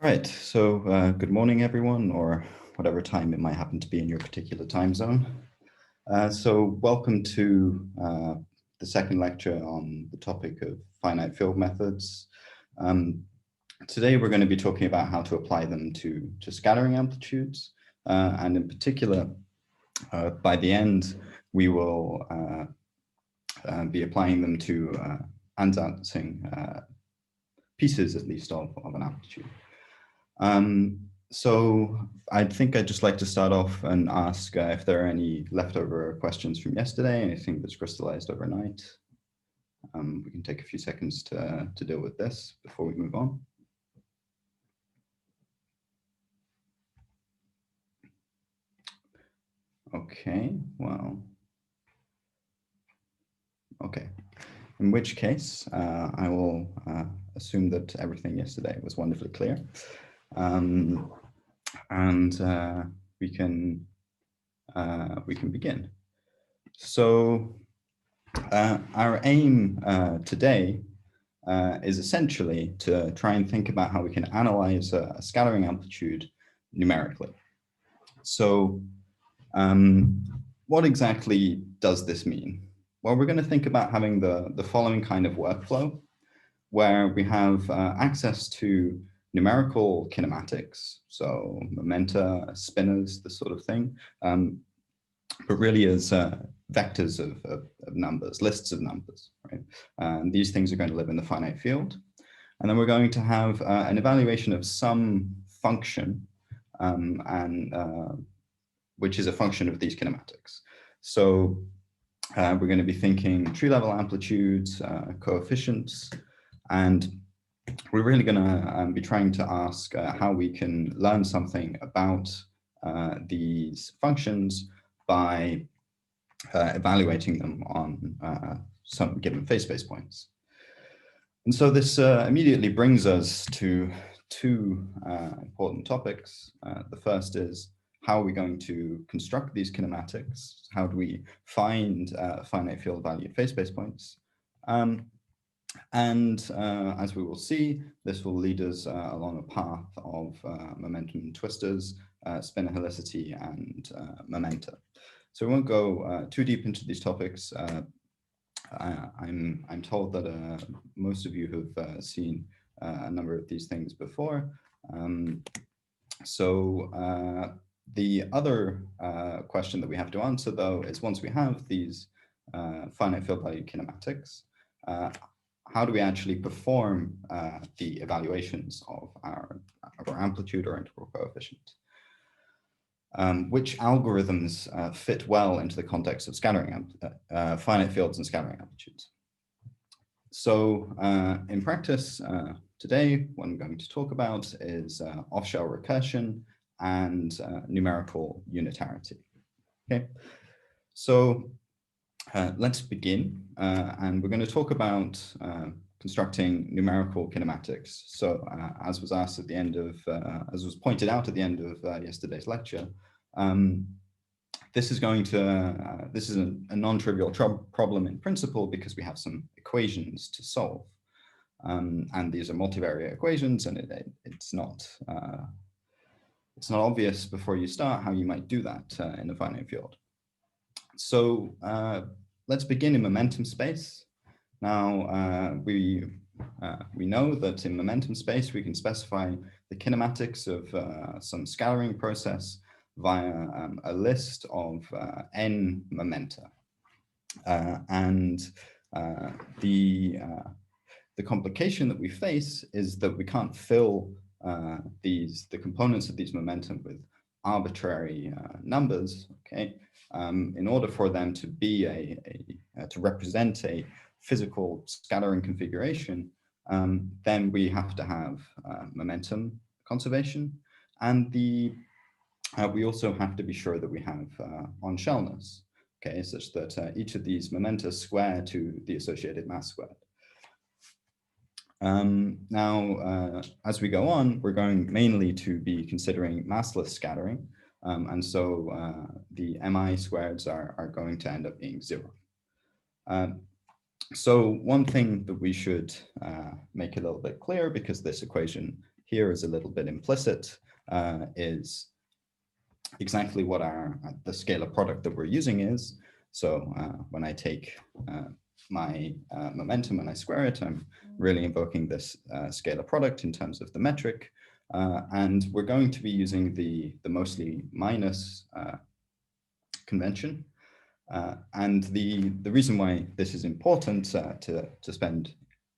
Right, so good morning, everyone, or whatever time it might happen to be in your particular time zone. So welcome to the second lecture on the topic of finite field methods. Today we're going to be talking about how to apply them to scattering amplitudes, and in particular, by the end, we will be applying them to Ansätze pieces, at least, of an amplitude. So I think I'd just like to start off and ask if there are any leftover questions from yesterday, anything that's crystallized overnight. We can take a few seconds to deal with this before we move on. Okay, well, okay. In which case, I will assume that everything yesterday was wonderfully clear. And we can begin. So our aim today is essentially to try and think about how we can analyze a scattering amplitude numerically. So what exactly does this mean? Well, we're going to think about having the following kind of workflow, where we have access to numerical kinematics, so Momenta, Spinors, this sort of thing, but really as vectors of numbers, lists of numbers, right? And these things are going to live in the finite field. And then we're going to have an evaluation of some function, which is a function of these kinematics. So we're going to be thinking tree-level amplitudes, coefficients, and we're really going to be trying to ask how we can learn something about these functions by evaluating them on some given phase space points. And so this immediately brings us to two important topics. The first is, how are we going to construct these kinematics? How do we find finite field valued phase space points? As we will see, this will lead us along a path of momentum twistors, spinor helicity, and momenta. So we won't go too deep into these topics. I'm told that most of you have seen a number of these things before. The other question that we have to answer, though, is once we have these finite field value kinematics, how do we actually perform the evaluations of our amplitude or integral coefficient? Which algorithms fit well into the context of scattering finite fields and scattering amplitudes? So in practice, today, what I'm going to talk about is off-shell recursion and numerical unitarity. Okay, so let's begin, and we're going to talk about constructing numerical kinematics. So as was asked at the end of, as was pointed out at the end of yesterday's lecture, this is a non-trivial problem in principle because we have some equations to solve. And these are multivariate equations, and it's not obvious before you start how you might do that in a finite field. So let's begin in momentum space. Now we know that in momentum space we can specify the kinematics of some scattering process via a list of n momenta, and the complication that we face is that we can't fill the components of these momentum with arbitrary numbers. Okay, in order for them to be to represent a physical scattering configuration, then we have to have momentum conservation, and we also have to be sure that we have on-shellness, okay, such that each of these momenta square to the associated mass squared. Now, as we go on, we're going mainly to be considering massless scattering, and so the mi squareds are going to end up being 0. So one thing that we should make a little bit clear, because this equation here is a little bit implicit, is exactly what the scalar product that we're using is. So when I take my momentum and I square it, I'm really invoking this scalar product in terms of the metric. And we're going to be using the mostly minus convention. And the reason why this is important to spend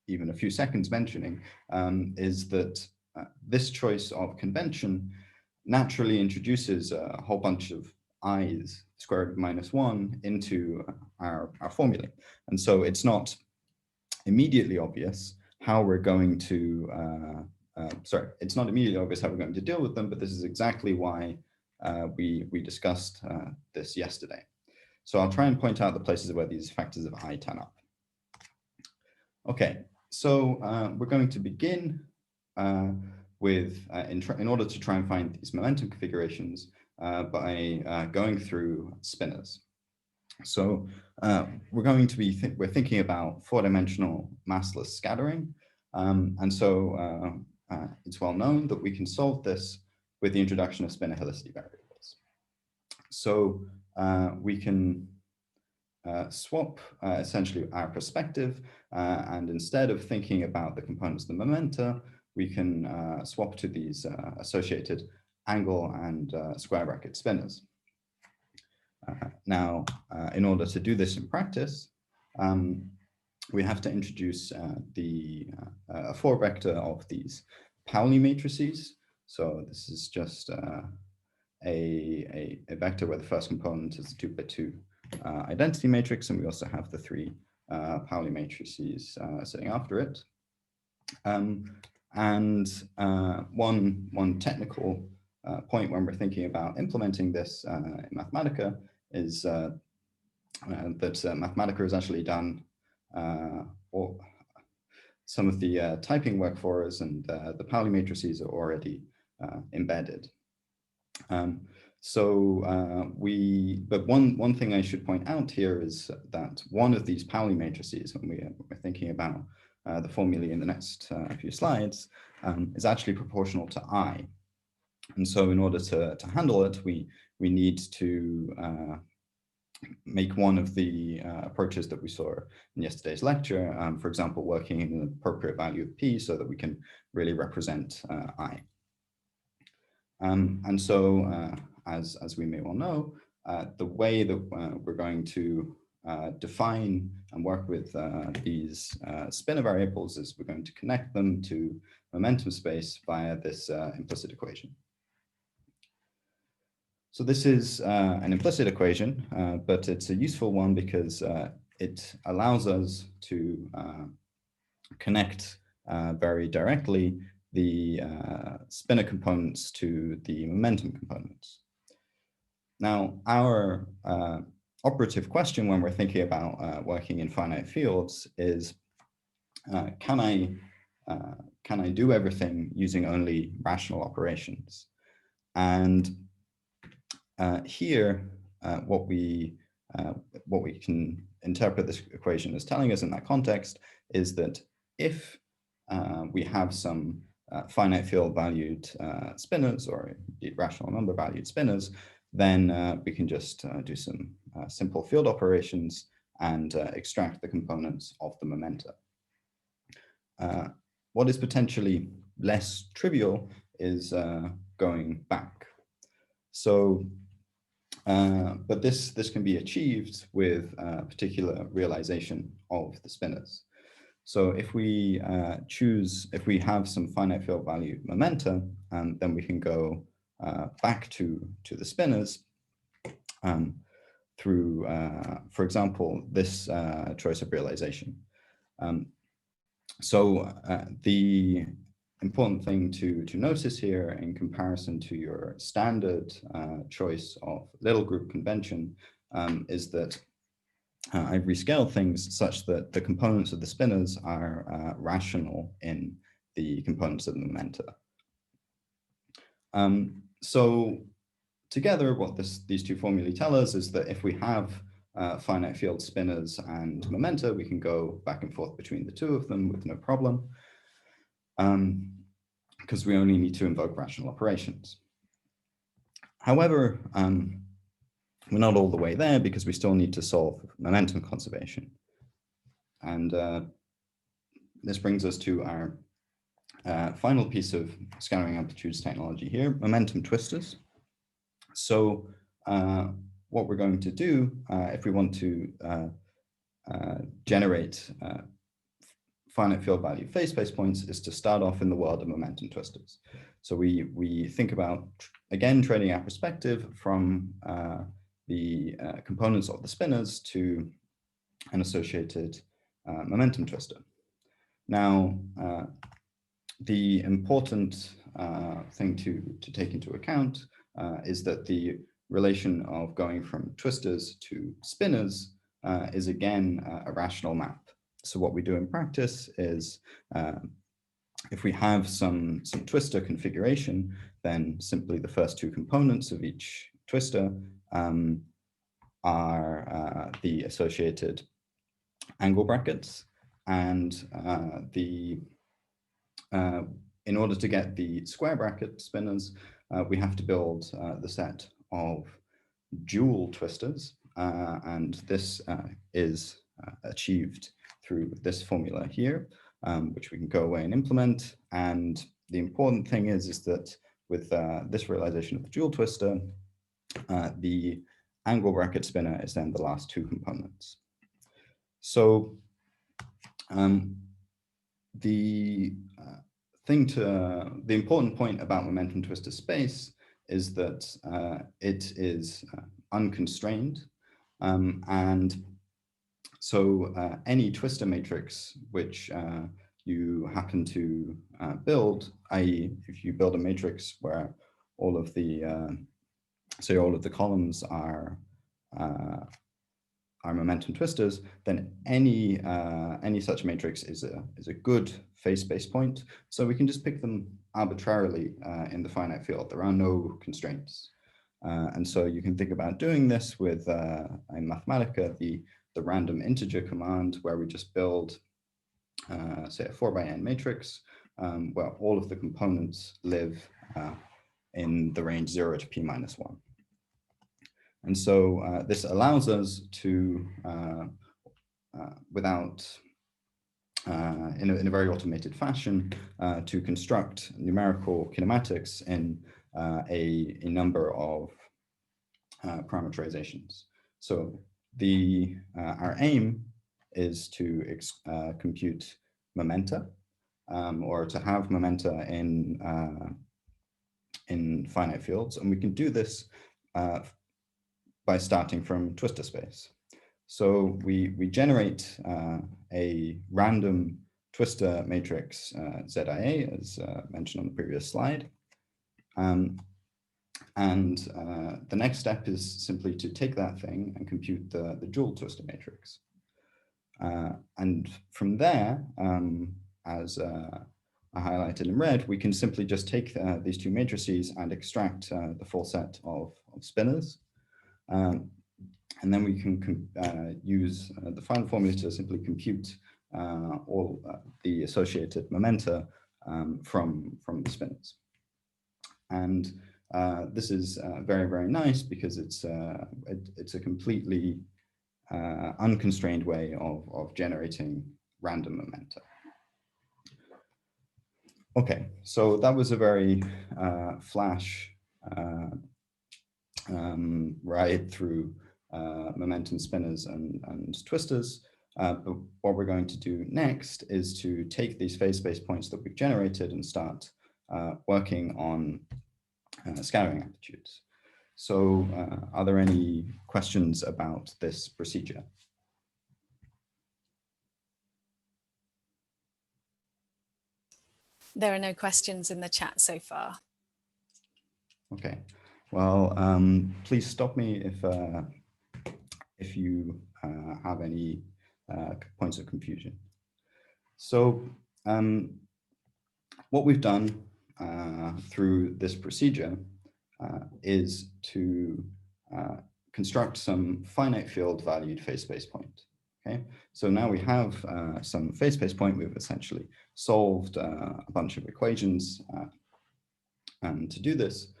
even a few seconds mentioning is that this choice of convention naturally introduces a whole bunch of i's square root of -1 into our formulae. And so it's not immediately obvious how we're going to, it's not immediately obvious how we're going to deal with them, but this is exactly why we discussed this yesterday. So I'll try and point out the places where these factors of I turn up. Okay, so we're going to begin with, in order to try and find these momentum configurations, by going through spinors. So we're going to be, we're thinking about four-dimensional massless scattering. And so it's well known that we can solve this with the introduction of spinor helicity variables. So we can swap essentially our perspective, and instead of thinking about the components of the momenta, we can swap to these associated angle and square bracket spinors. Now, in order to do this in practice, we have to introduce a 4-vector of these Pauli matrices. So this is just a vector where the first component is a 2x2 identity matrix, and we also have the 3 Pauli matrices sitting after it. And one technical point when we're thinking about implementing this in Mathematica is that Mathematica has actually done some of the typing work for us, and the Pauli matrices are already embedded. But one thing I should point out here is that one of these Pauli matrices, when we're thinking about the formulae in the next few slides, is actually proportional to I. And so in order to handle it, we need to make one of the approaches that we saw in yesterday's lecture, for example, working in an appropriate value of P so that we can really represent I. And so, as we may well know, the way that we're going to define and work with these spinor variables is we're going to connect them to momentum space via this implicit equation. So this is an implicit equation, but it's a useful one because it allows us to connect very directly the spinor components to the momentum components. Now, our operative question when we're thinking about working in finite fields is, can I do everything using only rational operations? And here, what we can interpret this equation as telling us in that context is that if we have some finite field valued spinors, or indeed rational number valued spinors, then we can just do some simple field operations and extract the components of the momenta. What is potentially less trivial is going back. So, but this can be achieved with a particular realization of the spinors. So if we if we have some finite field value momenta, then we can go back to the spinors through, for example, this choice of realization. The important thing to notice here in comparison to your standard choice of little group convention is that I've rescaled things such that the components of the spinors are rational in the components of the momenta. So together, what these two formulae tell us is that if we have finite field spinors and momenta, we can go back and forth between the two of them with no problem. because we only need to invoke rational operations. However, we're not all the way there because we still need to solve momentum conservation. And this brings us to our final piece of scattering amplitudes technology here, momentum twistors. So what we're going to do if we want to generate finite field value phase space points is to start off in the world of momentum twistors. So we think about, again, trading our perspective from the components of the spinors to an associated momentum twister. Now, the important thing to take into account is that the relation of going from twistors to spinors is again a rational map. So what we do in practice is if we have some twistor configuration, then simply the first two components of each twistor are the associated angle brackets, and in order to get the square bracket spinors, we have to build the set of dual twistors, and this is achieved through this formula here, which we can go away and implement. And the important thing is that with this realization of the dual twister, the angle bracket spinor is then the last two components. So the important point about momentum twistor space is that it is unconstrained, and so any twistor matrix which you happen to build, i.e. if you build a matrix where all of the say all of the columns are momentum twistors, then any such matrix is a good phase space point. So we can just pick them arbitrarily in the finite field. There are no constraints. And so you can think about doing this with in Mathematica, the random integer command, where we just build say a 4×n matrix where all of the components live in the range 0 to p-1. And so this allows us to, in a very automated fashion, to construct numerical kinematics in a number of parameterizations. So our aim is to compute momenta, or to have momenta in finite fields, and we can do this by starting from twistor space. So we generate a random twistor matrix ZIA, as mentioned on the previous slide. And the next step is simply to take that thing and compute the dual twistor matrix. And from there, as I highlighted in red, we can simply just take these two matrices and extract the full set of spinors. And then we can use the final formula to simply compute all the associated momenta from the spinors. And this is very, very nice because it's a completely unconstrained way of generating random momenta. Okay, so that was a very flash ride through momentum spinors and twistors. But what we're going to do next is to take these phase space points that we've generated and start working on scattering amplitudes. So are there any questions about this procedure? There are no questions in the chat so far. Okay, well, please stop me if you have any points of confusion. So what we've done through this procedure is to construct some finite field valued phase space point. Okay, so now we have some phase space point. We've essentially solved a bunch of equations. And to do this,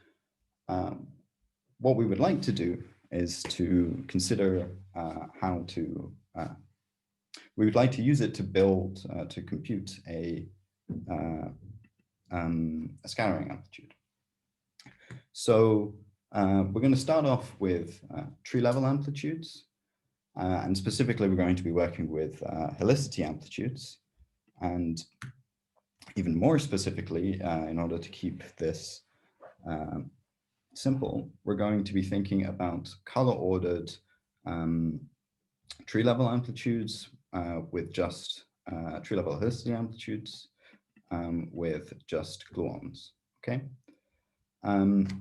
what we would like to do is to consider how to, we would like to use it to build, to compute a scattering amplitude. So we're going to start off with tree level amplitudes. And specifically, we're going to be working with helicity amplitudes. And even more specifically, in order to keep this simple, we're going to be thinking about color-ordered tree-level amplitudes with just tree-level helicity amplitudes with just gluons, okay? And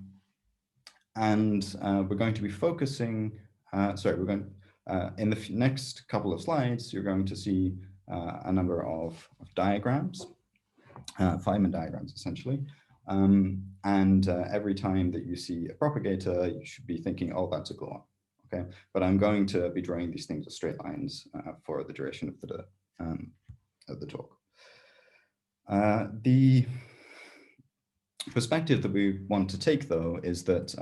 we're going to be focusing, sorry, we're going, in the next couple of slides, you're going to see a number of diagrams, Feynman diagrams, essentially. And every time that you see a propagator, you should be thinking, oh, that's a gluon, okay? But I'm going to be drawing these things as straight lines for the duration of the talk. The perspective that we want to take, though, is that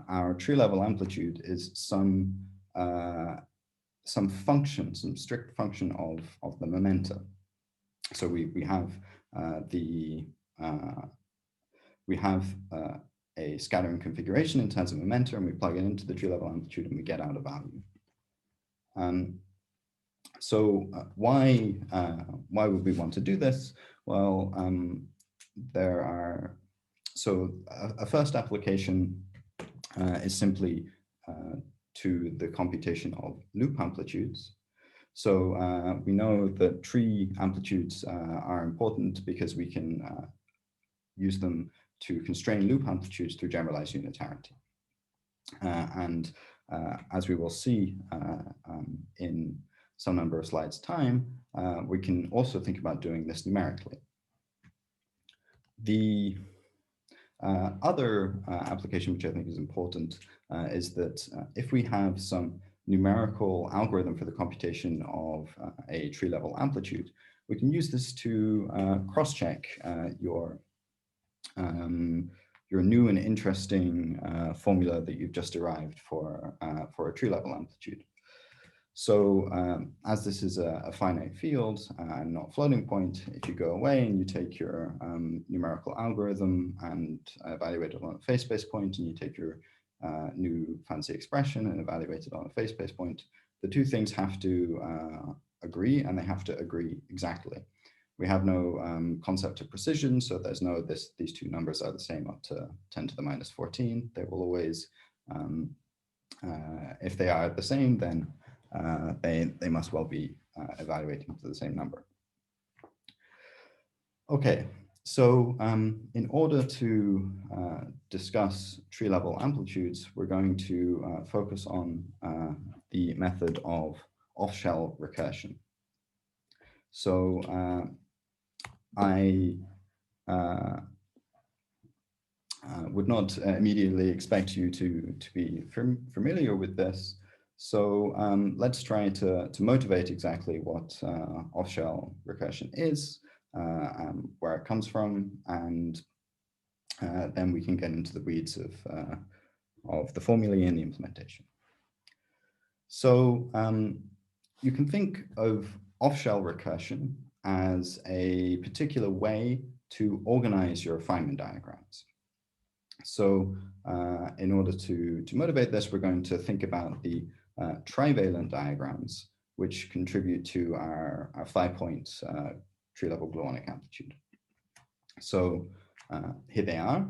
our tree-level amplitude is some function, some strict function of the momenta. So we have a scattering configuration in terms of momenta, and we plug it into the tree-level amplitude, and we get out a value. Why would we want to do this? Well, a first application is simply to the computation of loop amplitudes. So we know that tree amplitudes are important because we can use them to constrain loop amplitudes through generalized unitarity. And as we will see in some number of slides' time, we can also think about doing this numerically. The other application, which I think is important, is that if we have some numerical algorithm for the computation of a tree-level amplitude, we can use this to cross-check your new and interesting formula that you've just derived for a tree-level amplitude. So as this is a finite field and not floating point, if you go away and you take your numerical algorithm and evaluate it on a phase space point, and you take your new fancy expression and evaluate it on a phase space point, the two things have to agree, and they have to agree exactly. We have no concept of precision, so there's no these two numbers are the same up to 10 to the minus 14. They will always, if they are the same, then they must well be evaluating to the same number. Okay, so in order to discuss tree-level amplitudes, we're going to focus on the method of off-shell recursion. So I would not immediately expect you to be familiar with this. So let's try to motivate exactly what off-shell recursion is, where it comes from, and then we can get into the weeds of the formulae and the implementation. So you can think of off-shell recursion as a particular way to organize your Feynman diagrams. So in order to motivate this, we're going to think about the trivalent diagrams, which contribute to our 5-point tree-level gluonic amplitude. So here they are.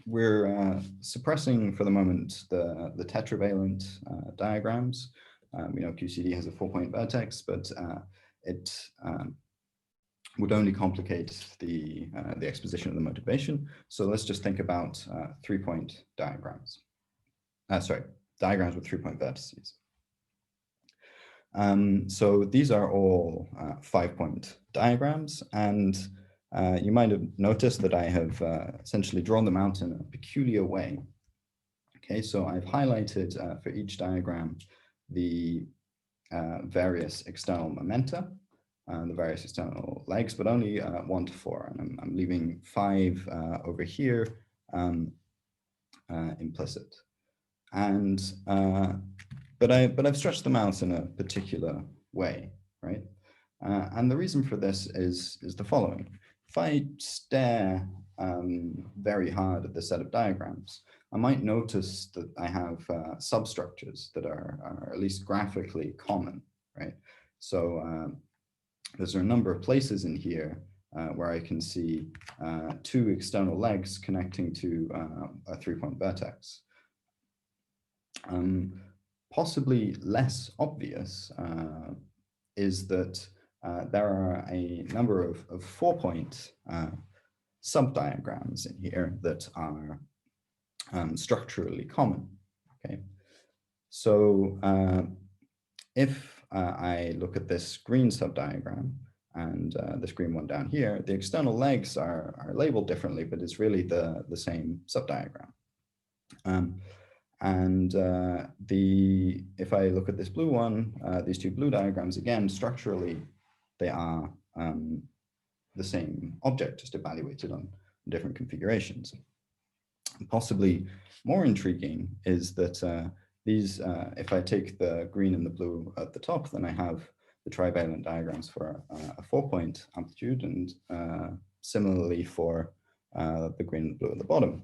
We're suppressing for the moment the tetravalent diagrams. We know QCD has a 4-point vertex, but it would only complicate the exposition of the motivation. So let's just think about 3-point diagrams. Diagrams with 3-point vertices. So these are all 5-point diagrams, and you might have noticed that I have essentially drawn them out in a peculiar way. Okay, so I've highlighted for each diagram the various external momenta, the various external legs, but only 1 to 4. And I'm leaving 5 over here implicit. And but I've stretched them out in a particular way, right? And the reason for this is the following. If I stare very hard at this set of diagrams, I might notice that I have substructures that are at least graphically common, right? So there's a number of places in here where I can see 2 external legs connecting to a 3-point vertex. Possibly less obvious is that there are a number of 4-point subdiagrams in here that are structurally common. Okay, so if I look at this green subdiagram and this green one down here, the external legs are labeled differently, but it's really the same subdiagram. If I look at this blue one, these 2 blue diagrams, again, structurally, they are the same object, just evaluated on different configurations. Possibly more intriguing is that these, if I take the green and the blue at the top, then I have the trivalent diagrams for a 4-point amplitude, and similarly for the green and blue at the bottom.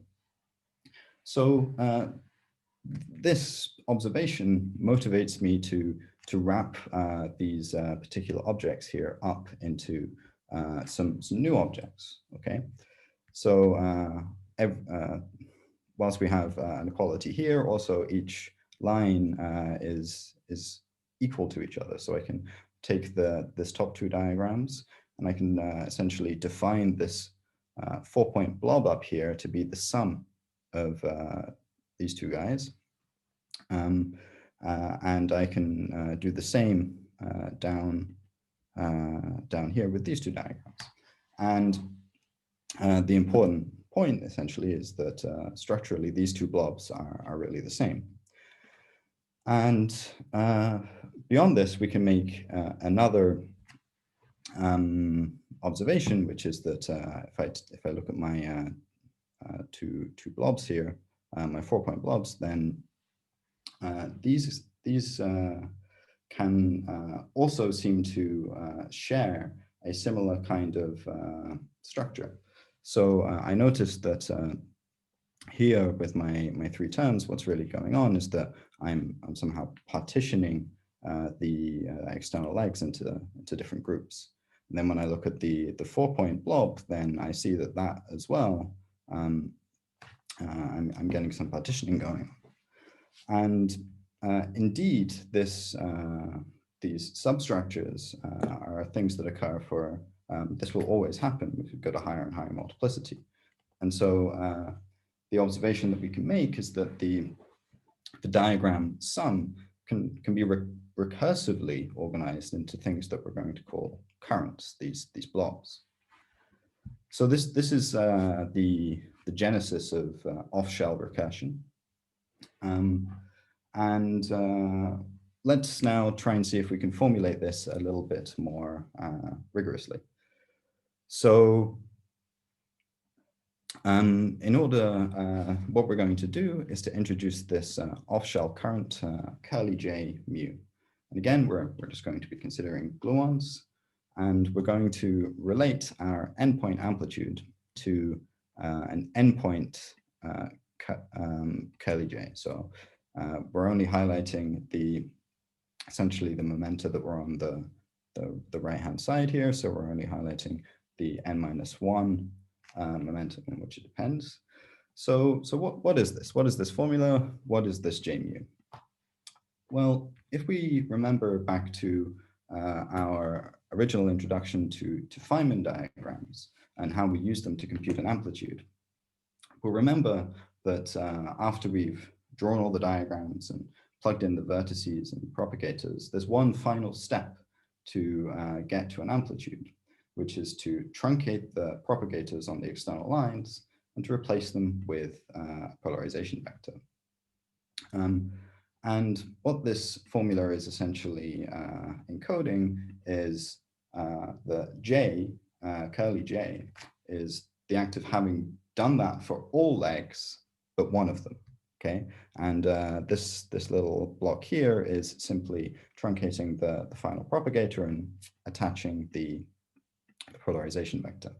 So this observation motivates me to wrap these particular objects here up into some new objects. Okay, so whilst we have an equality here, also each line is equal to each other. So I can take this top 2 diagrams, and I can essentially define this 4-point blob up here to be the sum of these 2 guys. And I can do the same down here with these 2 diagrams. And the important point essentially is that structurally these 2 blobs are really the same. And beyond this, we can make another observation, which is that if I look at my two blobs here, my 4-point blobs, then these can also seem to share a similar kind of structure. So I noticed that here with my 3 terms, what's really going on is that I'm somehow partitioning the external legs into different groups. And then when I look at the 4-point blob, then I see that as well, I'm getting some partitioning going on. And indeed, these substructures are things that occur for, this will always happen if you go to higher and higher multiplicity. And so the observation that we can make is that the diagram sum can be recursively organized into things that we're going to call currents, these blobs. So this is the genesis of off-shell recursion. Let's now try and see if we can formulate this a little bit more rigorously. So in order, what we're going to do is to introduce this off-shell current curly J mu. And again, we're just going to be considering gluons, and we're going to relate our endpoint amplitude to an endpoint curly J. So we're only highlighting essentially the momenta that were on the right-hand side here. So we're only highlighting the n-1 momentum in which it depends. So what is this? What is this formula? What is this J mu? Well, if we remember back to our original introduction to Feynman diagrams and how we use them to compute an amplitude, we'll remember that after we've drawn all the diagrams and plugged in the vertices and propagators, there's one final step to get to an amplitude, which is to truncate the propagators on the external lines and to replace them with a polarization vector. And what this formula is essentially encoding is the J, curly J, is the act of having done that for all legs but one of them. Okay, and this little block here is simply truncating the final propagator and attaching the polarization vector.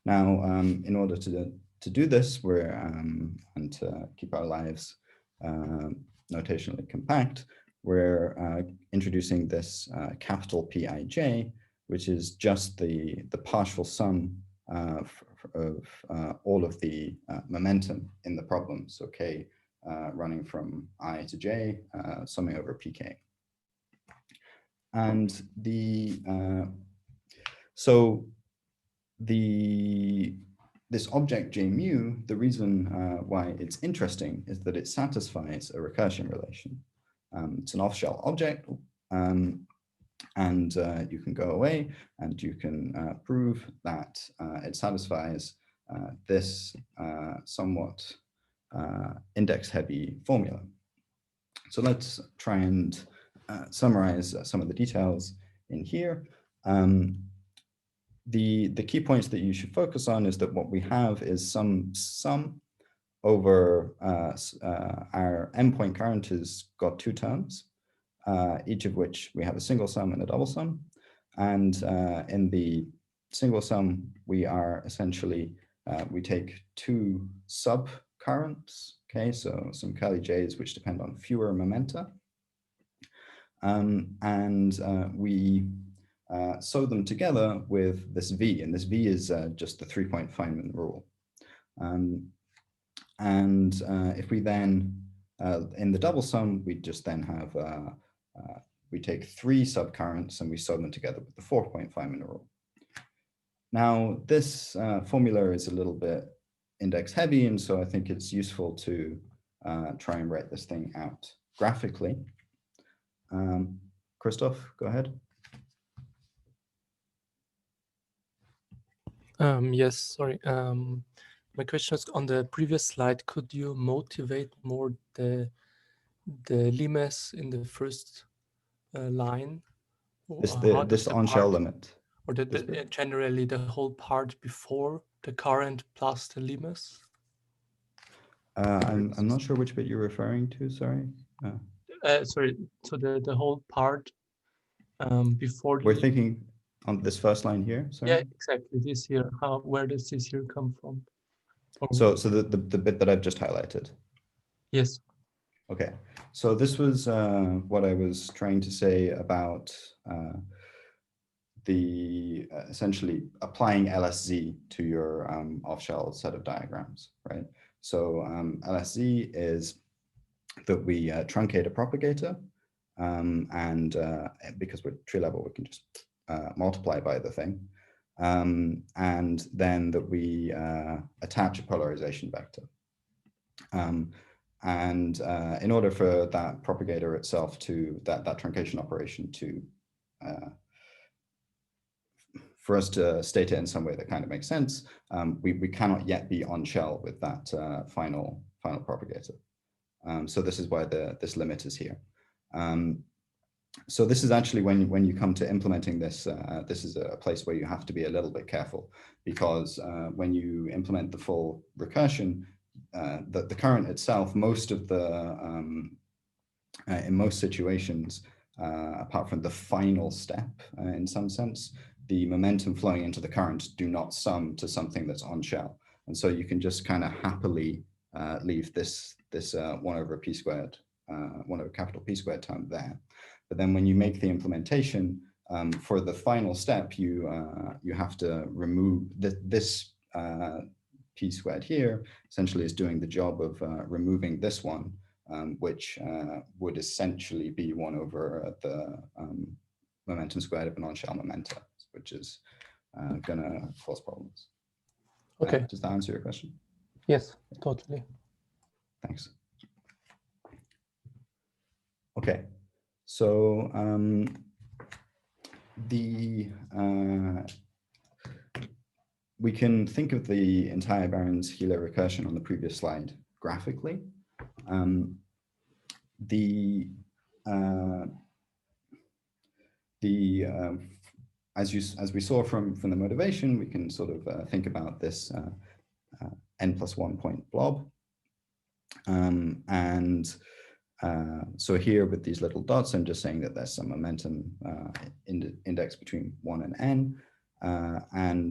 Now, in order to do this, we're and to keep our lives notationally compact, we're introducing this capital Pij, which is just the partial sum of all of the momentum in the problem. So K running from I to J, summing over Pk. And this object J mu, the reason why it's interesting is that it satisfies a recursion relation. It's an off-shell object, and you can go away and you can prove that it satisfies this somewhat index-heavy formula. So let's try and summarize some of the details in here. The key points that you should focus on is that what we have is some sum over our endpoint current has got two terms, each of which we have a single sum and a double sum. And in the single sum, we are essentially, we take two sub currents, okay, so some curly J's which depend on fewer momenta. We sew them together with this V, and this V is just the 3-point Feynman rule. If we then, in the double sum, we just then have, we take three subcurrents and we sew them together with the 4-point Feynman rule. Now, this formula is a little bit index heavy, and so I think it's useful to try and write this thing out graphically. Christoph, go ahead. Yes, sorry. My question is on the previous slide. Could you motivate more the limes in the first line? This on-shell limit. Or generally the whole part before the current plus the limes? I'm not sure which bit you're referring to, sorry. Sorry, so the whole part before We're thinking on this first line here, sorry? Yeah, exactly, this here. Where does this here come from? So the bit that I've just highlighted? Yes. Okay, so this was what I was trying to say about essentially applying LSZ to your off-shell set of diagrams, right? So LSZ is that we truncate a propagator, and because we're tree level, we can just multiply by the thing, and then that we attach a polarization vector. In order for that propagator itself to, that truncation operation to, for us to state it in some way that kind of makes sense, we cannot yet be on shell with that final propagator. So this is why this limit is here. So this is actually when you come to implementing this, this is a place where you have to be a little bit careful, because when you implement the full recursion, the current itself, most of the, in most situations, apart from the final step, in some sense, the momentum flowing into the current do not sum to something that's on shell. And so you can just kind of happily leave this 1 over P squared, 1 over capital P squared term there. But then when you make the implementation for the final step, you have to remove this P squared here, essentially is doing the job of removing this one, which would essentially be 1 over the momentum squared of a non-shell momenta, which is gonna cause problems. Okay. Does that answer your question? Yes, totally. Thanks. Okay, so we can think of the entire Berends-Giele recursion on the previous slide graphically. as we saw from the motivation, we can sort of think about this n+1 point blob. So here with these little dots, I'm just saying that there's some momentum index between 1 and n,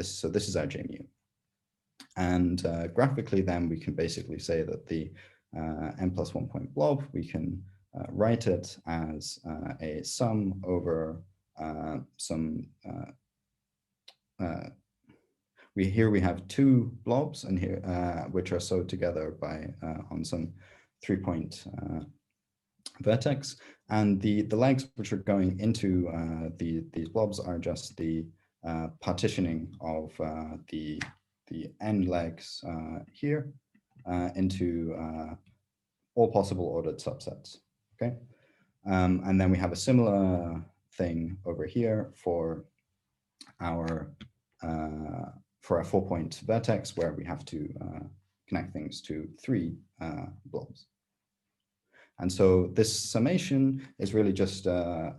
so this is our J mu. And graphically, then we can basically say that the n+1 point blob, we can write it as a sum over some. Here we have two blobs, and here which are sewed together by on some 3-point vertex, and the legs which are going into these blobs are just the partitioning of the n legs here into all possible ordered subsets. Okay, and then we have a similar thing over here for our 4-point vertex, where we have to connect things to 3 blobs. And so this summation is really just a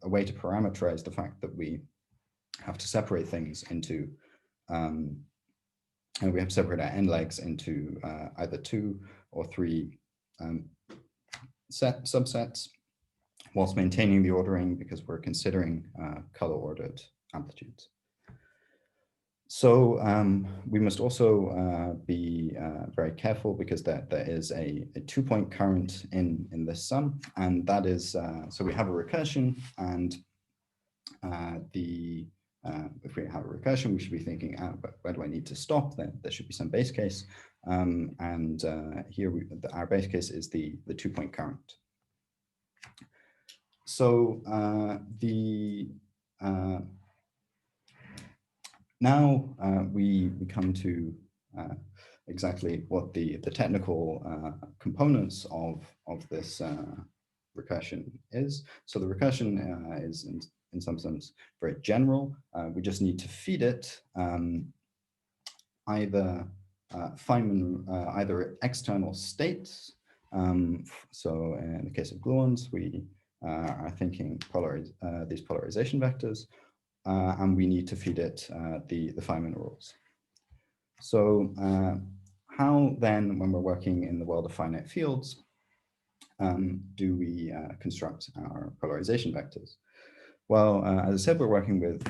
way to parameterize the fact that we have to separate things into, and we have to separate our n legs into either 2 or 3 subsets, whilst maintaining the ordering, because we're considering color ordered amplitudes. So we must also be very careful, because there is a 2-point current in this sum, and that is, so we have a recursion, and if we have a recursion, we should be thinking, where do I need to stop? Then there should be some base case, and here our base case is the 2-point current. So now we come to exactly what the technical components of this recursion is. So the recursion is in some sense very general. We just need to feed it either Feynman, either external states. So in the case of gluons, we are thinking these polarization vectors, and we need to feed it the Feynman rules. So how then, when we're working in the world of finite fields, do we construct our polarization vectors? Well, as I said, we're working with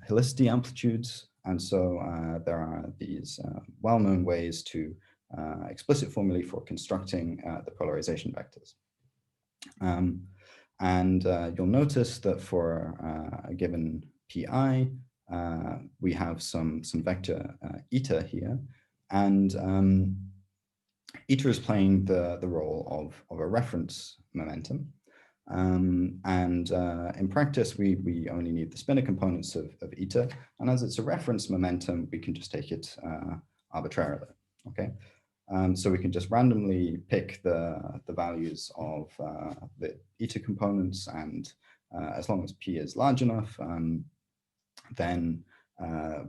helicity amplitudes, and so there are these well-known ways to explicit formulae for constructing the polarization vectors. And you'll notice that for a given pi, we have some vector eta here, and eta is playing the role of a reference momentum. And in practice, we only need the spinor components of eta, and as it's a reference momentum, we can just take it arbitrarily. Okay, so we can just randomly pick the values of the eta components, and as long as p is large enough, then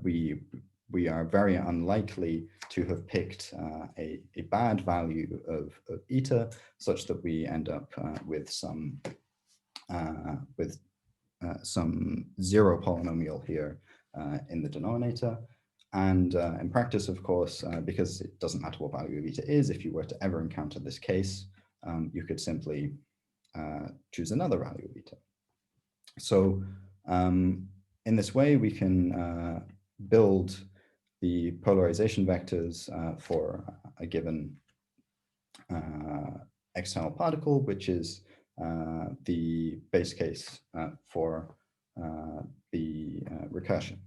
we are very unlikely to have picked a bad value of eta, such that we end up with some zero polynomial here in the denominator. And in practice, of course, because it doesn't matter what value of eta is, if you were to ever encounter this case, you could simply choose another value of eta. So in this way, we can build the polarization vectors for a given external particle, which is the base case for the recursion.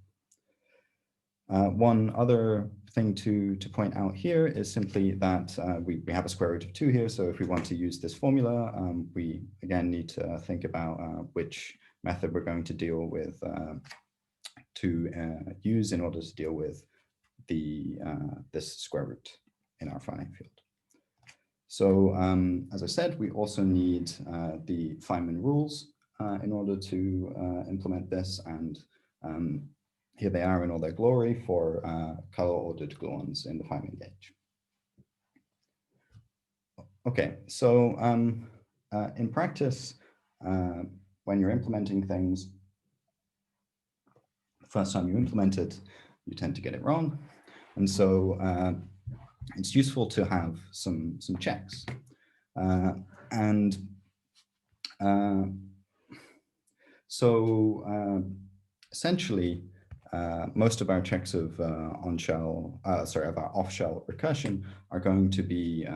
One other thing to point out here is simply that we have a square root of 2 here. So if we want to use this formula, we again need to think about which method we're going to deal with, use in order to deal with this square root in our finite field. So as I said, we also need the Feynman rules in order to implement this, and here they are in all their glory for color-ordered gluons in the Feynman gauge. Okay, so in practice, when you're implementing things, the first time you implement it, you tend to get it wrong. And so it's useful to have some checks. Essentially, most of our checks of of our off-shell recursion are going to be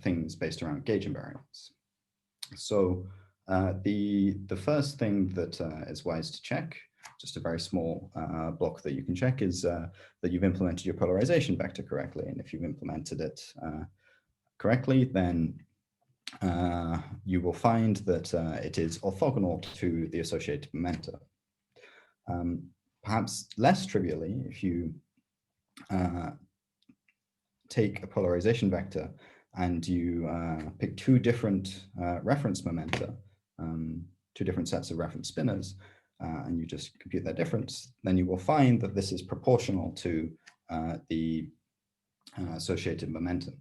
things based around gauge invariance. So the first thing that is wise to check, just a very small block that you can check, is that you've implemented your polarization vector correctly. And if you've implemented it correctly, then you will find that it is orthogonal to the associated momenta. Perhaps less trivially, if you take a polarization vector and you pick two different reference momenta, two different sets of reference spinors, and you just compute their difference, then you will find that this is proportional to the associated momentum.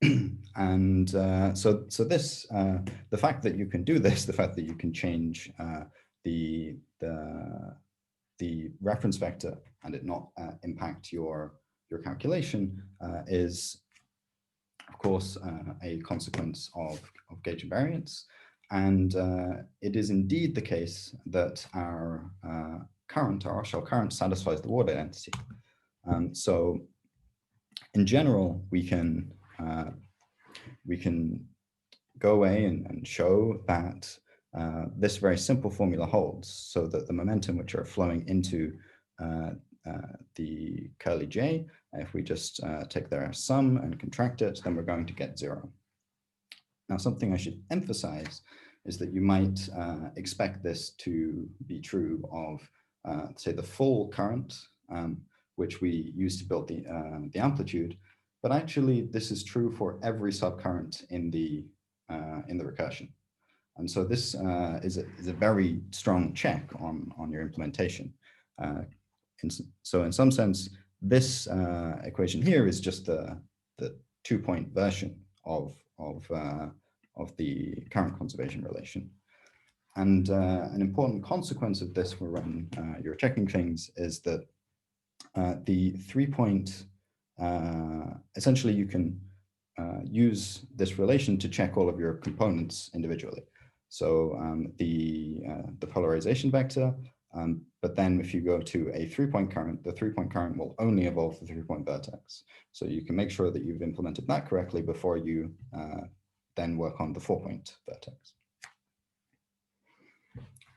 So this, the fact that you can do this, the fact that you can change the reference vector and it not impact your calculation is, of course, a consequence of gauge invariance. And it is indeed the case that our current, our off-shell current, satisfies the Ward identity. So in general, we can go away and show that this very simple formula holds, so that the momentum which are flowing into the curly J, if we just take their sum and contract it, then we're going to get 0. Now, something I should emphasize is that you might expect this to be true of, say, the full current, which we use to build the amplitude, but actually this is true for every subcurrent in the recursion. And so this is a very strong check on your implementation. So in some sense, this equation here is just the 2-point version of the current conservation relation. And an important consequence of this for when you're checking things is that the 3-point, essentially you can use this relation to check all of your components individually. So the polarization vector, but then if you go to a 3-point current, the 3-point current will only involve the 3-point vertex. So you can make sure that you've implemented that correctly before you then work on the 4-point vertex.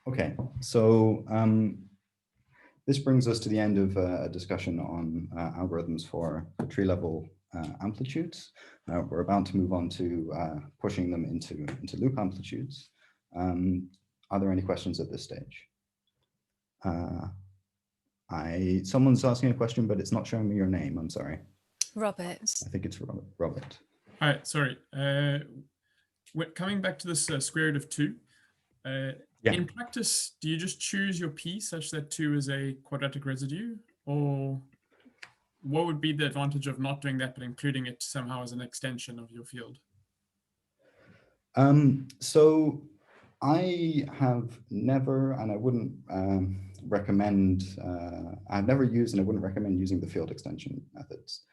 Okay, so this brings us to the end of a discussion on algorithms for tree-level amplitudes. We're about to move on to pushing them into loop amplitudes. Are there any questions at this stage? Someone's asking a question, but it's not showing me your name. I'm sorry. Robert. I think it's Robert. Hi, sorry. Coming back to this square root of 2, Yeah. in practice, do you just choose your P such that 2 is a quadratic residue? Or what would be the advantage of not doing that, but including it somehow as an extension of your field? So I have never, and I wouldn't recommend, I've never used and I wouldn't recommend using the field extension methods,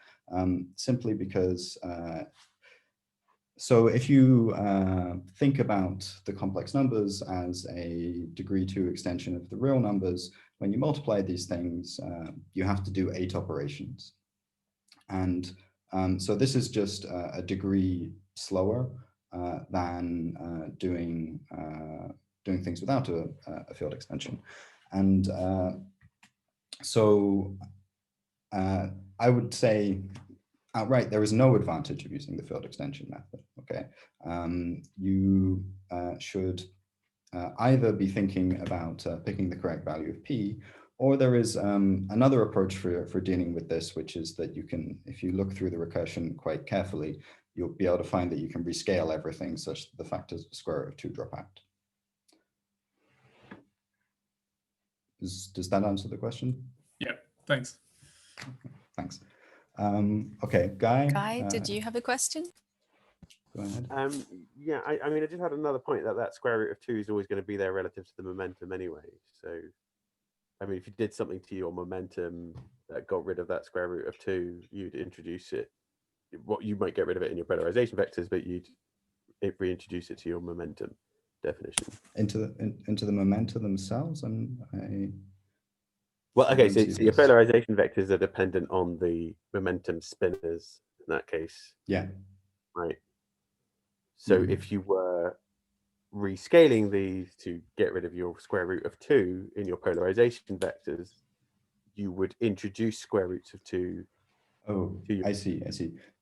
simply because, so if you think about the complex numbers as a degree 2 extension of the real numbers, when you multiply these things, you have to do 8 operations. And so this is just a degree slower than doing things without a field extension. And so I would say outright, there is no advantage of using the field extension method, okay? You should either be thinking about picking the correct value of P, or there is another approach for dealing with this, which is that you can, if you look through the recursion quite carefully, you'll be able to find that you can rescale everything such that the factors of the square root of 2 drop out. Does that answer the question? Yeah, thanks. Okay, thanks. Okay, Guy. Guy, did you have a question? Go ahead. Yeah, I mean, I just had another point that square root of 2 is always going to be there relative to the momentum anyway. So, I mean, if you did something to your momentum that got rid of that square root of 2, you'd introduce it. What you might get rid of it in your polarization vectors, but you'd reintroduce it to your momentum definition. Into the momenta themselves, Well, okay, so see your this. polarization vectors are dependent on the momentum spinors in that case. Yeah. Right. So if you were rescaling these to get rid of your square root of 2 in your polarization vectors, you would introduce square roots of 2. Oh, I see.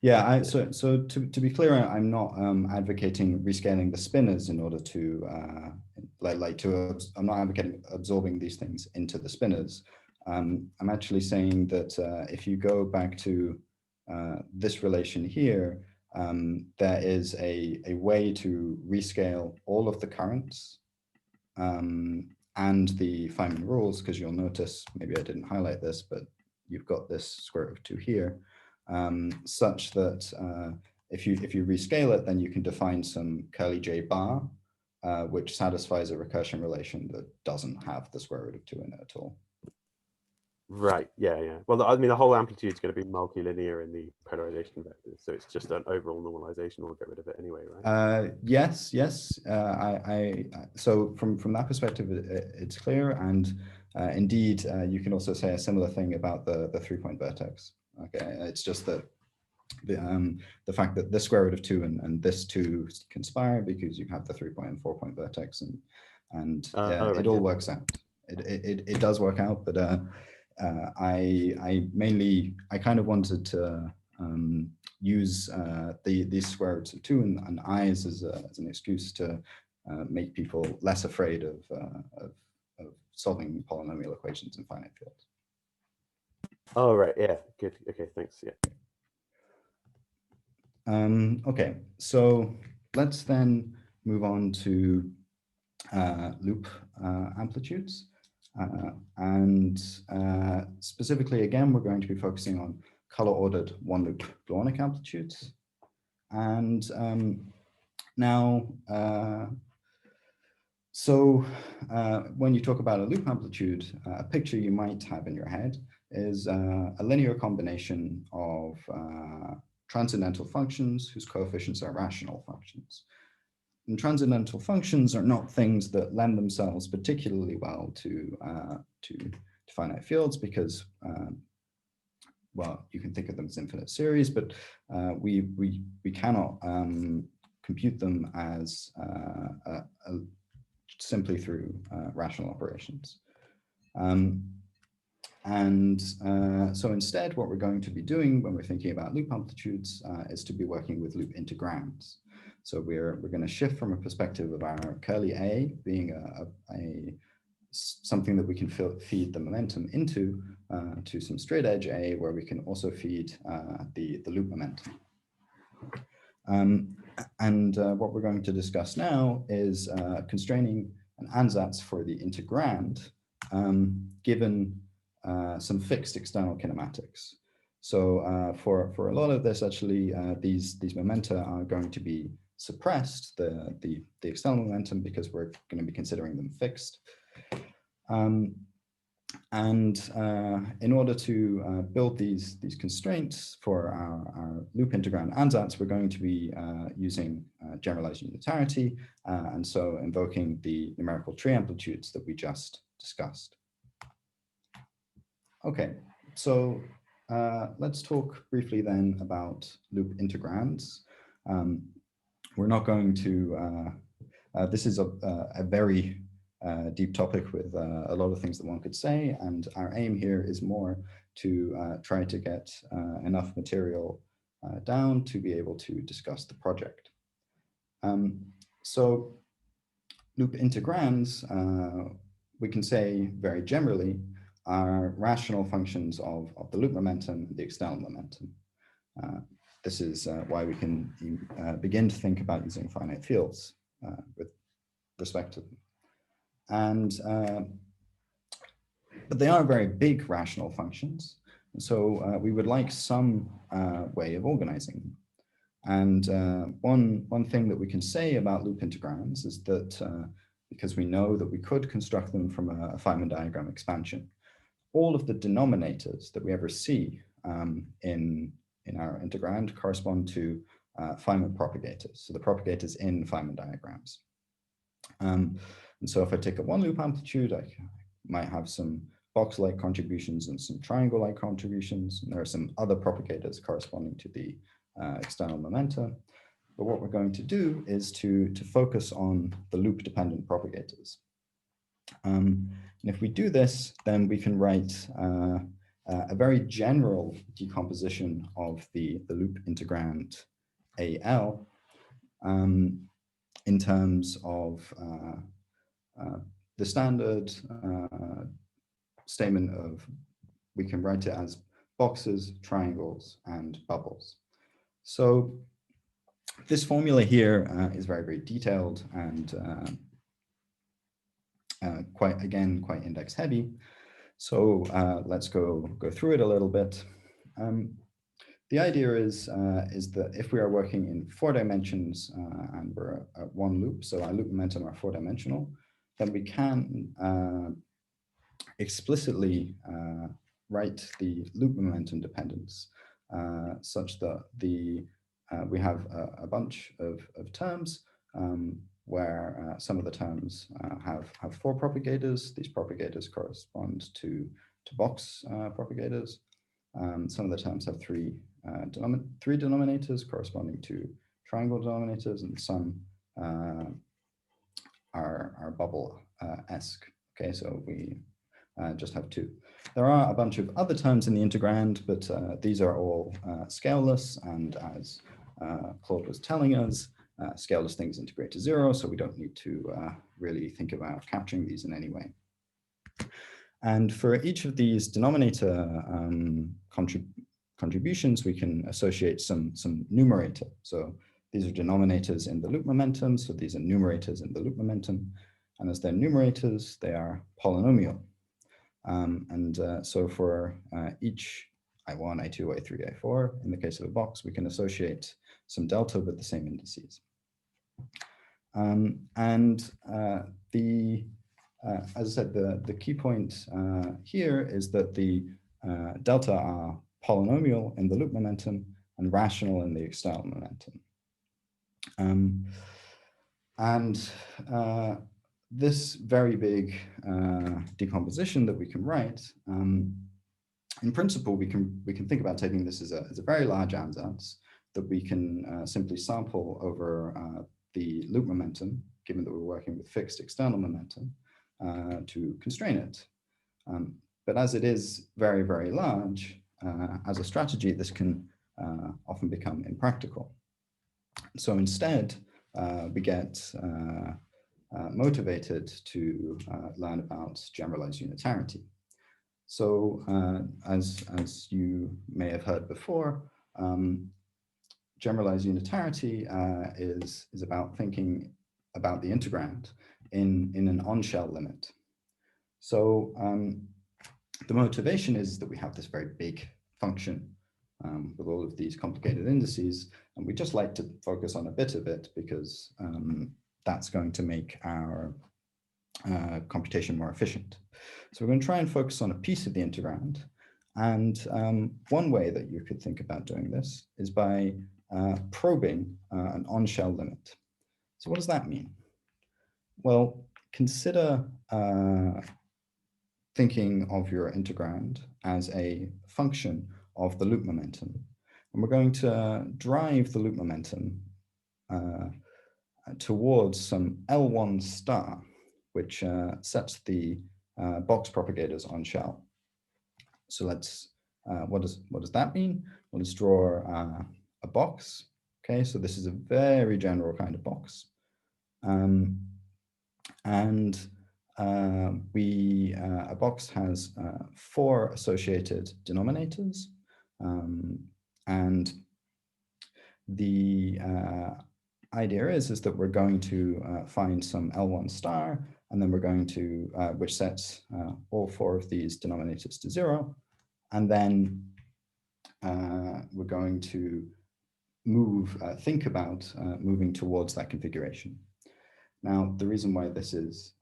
Yeah, so to be clear, I'm not advocating rescaling the spinors in order to I'm not advocating absorbing these things into the spinors. I'm actually saying that if you go back to this relation here, there is a way to rescale all of the currents and the Feynman rules, because you'll notice, maybe I didn't highlight this, but you've got this square root of 2 here, such that if you rescale it, then you can define some curly J bar, which satisfies a recursion relation that doesn't have the square root of 2 in it at all. Right. Yeah. Well, I mean, the whole amplitude is going to be multilinear in the polarization vectors, so it's just an overall normalization. We'll get rid of it anyway, right? Yes. So from that perspective, it's clear, and indeed, you can also say a similar thing about the 3-point vertex. Okay, it's just that the fact that this square root of 2 and this 2 conspire because you have the 3-point and 4-point vertex, and it all works out. It does work out, but I kind of wanted to use these square roots of 2 and i's as an excuse to make people less afraid of solving polynomial equations in finite fields. Oh, right. Yeah. Good. Okay. Thanks. Yeah. Okay. So let's then move on to loop amplitudes. And specifically, again, we're going to be focusing on color-ordered one-loop gluonic amplitudes. And now, when you talk about a loop amplitude, a picture you might have in your head is a linear combination of transcendental functions whose coefficients are rational functions. And transcendental functions are not things that lend themselves particularly well to finite fields because, well, you can think of them as infinite series, but we cannot compute them as simply through rational operations. So instead, what we're going to be doing when we're thinking about loop amplitudes is to be working with loop integrands. So we're going to shift from a perspective of our curly A being something that we can feed the momentum into to some straight edge A where we can also feed the loop momentum. What we're going to discuss now is constraining an ansatz for the integrand given some fixed external kinematics. So for a lot of this, actually, these momenta are going to be suppressed, the external momentum, because we're going to be considering them fixed. In order to build these constraints for our loop integrand ansatz, we're going to be using generalized unitarity, and so invoking the numerical tree amplitudes that we just discussed. Okay, so let's talk briefly then about loop integrands. We're not going to, this is a very deep topic with a lot of things that one could say, and our aim here is more to try to get enough material down to be able to discuss the project. So loop integrands, we can say very generally, are rational functions of the loop momentum, the external momentum. This is why we can begin to think about using finite fields with respect to them. But they are very big rational functions. And so we would like some way of organizing them. And one thing that we can say about loop integrands is that because we know that we could construct them from a Feynman diagram expansion, all of the denominators that we ever see in our integrand correspond to Feynman propagators, so the propagators in Feynman diagrams. And so if I take a one loop amplitude, I might have some box-like contributions and some triangle-like contributions, and there are some other propagators corresponding to the external momenta. But what we're going to do is to focus on the loop-dependent propagators. And if we do this, then we can write a very general decomposition of the loop integrand AL in terms of the standard statement of, we can write it as boxes, triangles, and bubbles. So this formula here is very, very detailed and quite index heavy. So let's go through it a little bit. The idea is that if we are working in 4 dimensions and we're at one loop, so our loop momentum are 4-dimensional, then we can explicitly write the loop momentum dependence such that we have a bunch of terms where some of the terms have 4 propagators. These propagators correspond to box propagators. Some of the terms have 3 denominators corresponding to triangle denominators, and some are bubble-esque. Okay, so we just have 2. There are a bunch of other terms in the integrand, but these are all scaleless, and as Claude was telling us, scaleless things integrate to 0, so we don't need to really think about capturing these in any way. And for each of these denominator contributions, we can associate some numerator. So these are denominators in the loop momentum, so these are numerators in the loop momentum. And as they're numerators, they are polynomial. So for each I1, I2, I3, I4, in the case of a box, we can associate some delta with the same indices. As I said, the key point here is that the delta are polynomial in the loop momentum and rational in the external momentum. This very big decomposition that we can write, in principle, we can think about taking this as a very large ansatz that we can simply sample over the loop momentum, given that we're working with fixed external momentum, to constrain it. But as it is very, very large, as a strategy, this can often become impractical. So instead, we get motivated to learn about generalized unitarity. So as you may have heard before, generalized unitarity is about thinking about the integrand in an on-shell limit. So the motivation is that we have this very big function with all of these complicated indices, and we just like to focus on a bit of it because that's going to make our computation more efficient. So we're going to try and focus on a piece of the integrand. And one way that you could think about doing this is by probing an on-shell limit. So what does that mean? Well, consider thinking of your integrand as a function of the loop momentum. And we're going to drive the loop momentum towards some L1 star, which sets the box propagators on shell. So let's, what does that mean? Well, let's draw a box. Okay, so this is a very general kind of box. A box has 4 associated denominators, and the idea is that we're going to find some L1 star, and then we're going to, which sets all 4 of these denominators to 0, and then we're going to think about moving towards that configuration. Now, the reason why this is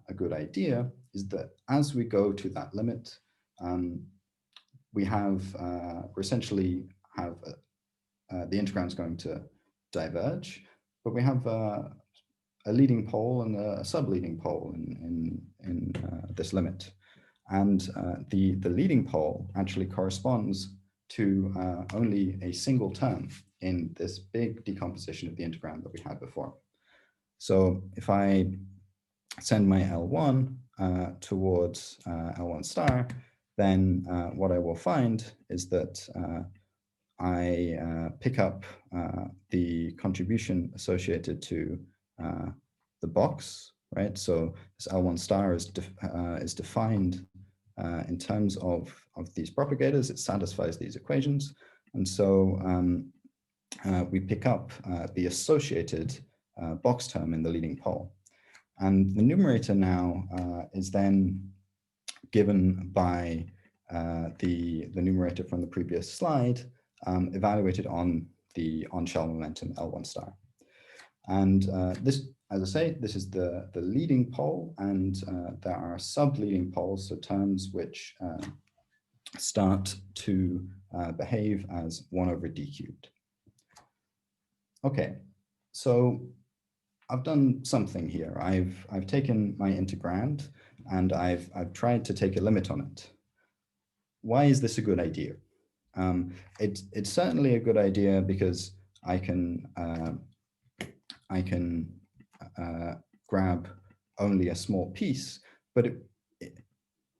a good idea is that as we go to that limit, we essentially have the integrand's going to diverge, but we have a leading pole and a sub-leading pole in this limit. And the leading pole actually corresponds to only a single term in this big decomposition of the integrand that we had before. So if I send my L1 towards L1 star, then what I will find is that I pick up the contribution associated to the box, right? So this L1 star is defined in terms of these propagators. It satisfies these equations. And so we pick up the associated box term in the leading pole. And the numerator now is then given by the numerator from the previous slide, evaluated on the on-shell momentum L1 star. And this, as I say, this is the leading pole, and there are sub-leading poles, so terms which start to behave as 1 over d cubed. Okay, so I've done something here. I've taken my integrand and I've tried to take a limit on it. Why is this a good idea? It's certainly a good idea because I can grab only a small piece, but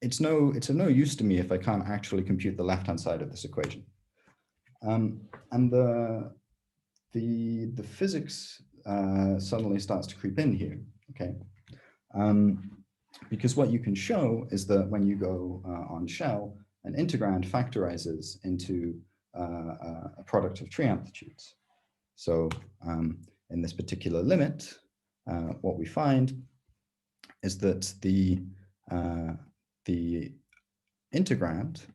it's of no use to me if I can't actually compute the left-hand side of this equation. And the physics suddenly starts to creep in here, okay? Because what you can show is that when you go on shell, an integrand factorizes into a product of tree amplitudes. So in this particular limit, what we find is that the integrand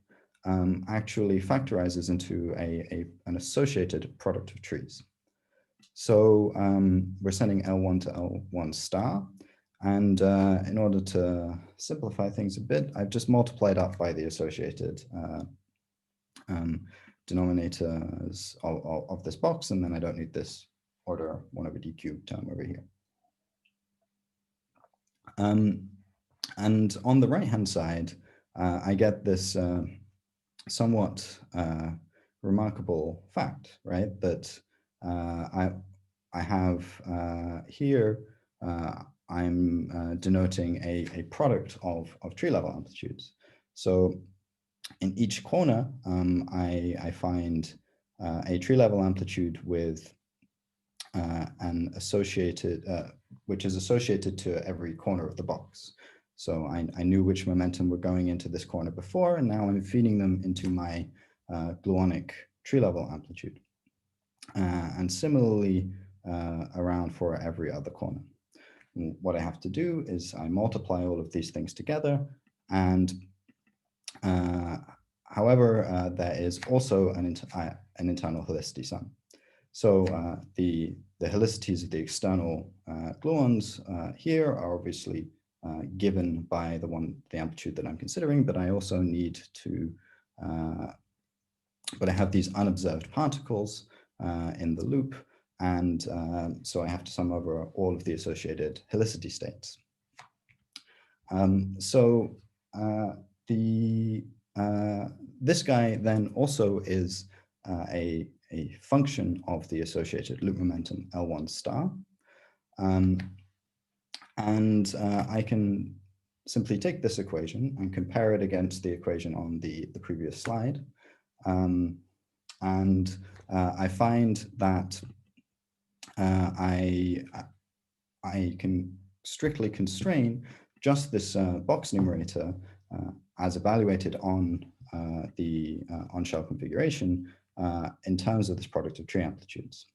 actually factorizes into an associated product of trees. So we're sending L1 to L1 star. And in order to simplify things a bit, I've just multiplied up by the associated denominators of this box, and then I don't need this order 1 over d cubed term over here. And on the right-hand side, I get this somewhat remarkable fact, right? That I have here, I'm denoting a product of tree level amplitudes. So in each corner, I find a tree level amplitude with an associated, which is associated to every corner of the box. So I knew which momentum were going into this corner before, and now I'm feeding them into my gluonic tree level amplitude. And similarly around for every other corner. What I have to do is I multiply all of these things together, and however, there is also an internal helicity sum. So the helicities of the external gluons here are obviously given by the amplitude that I'm considering, but I also need to, but I have these unobserved particles in the loop, and so I have to sum over all of the associated helicity states. This guy then also is a function of the associated loop momentum L1 star. And I can simply take this equation and compare it against the equation on the previous slide. And I find that I can strictly constrain just this box numerator as evaluated on the on-shell configuration in terms of this product of tree amplitudes.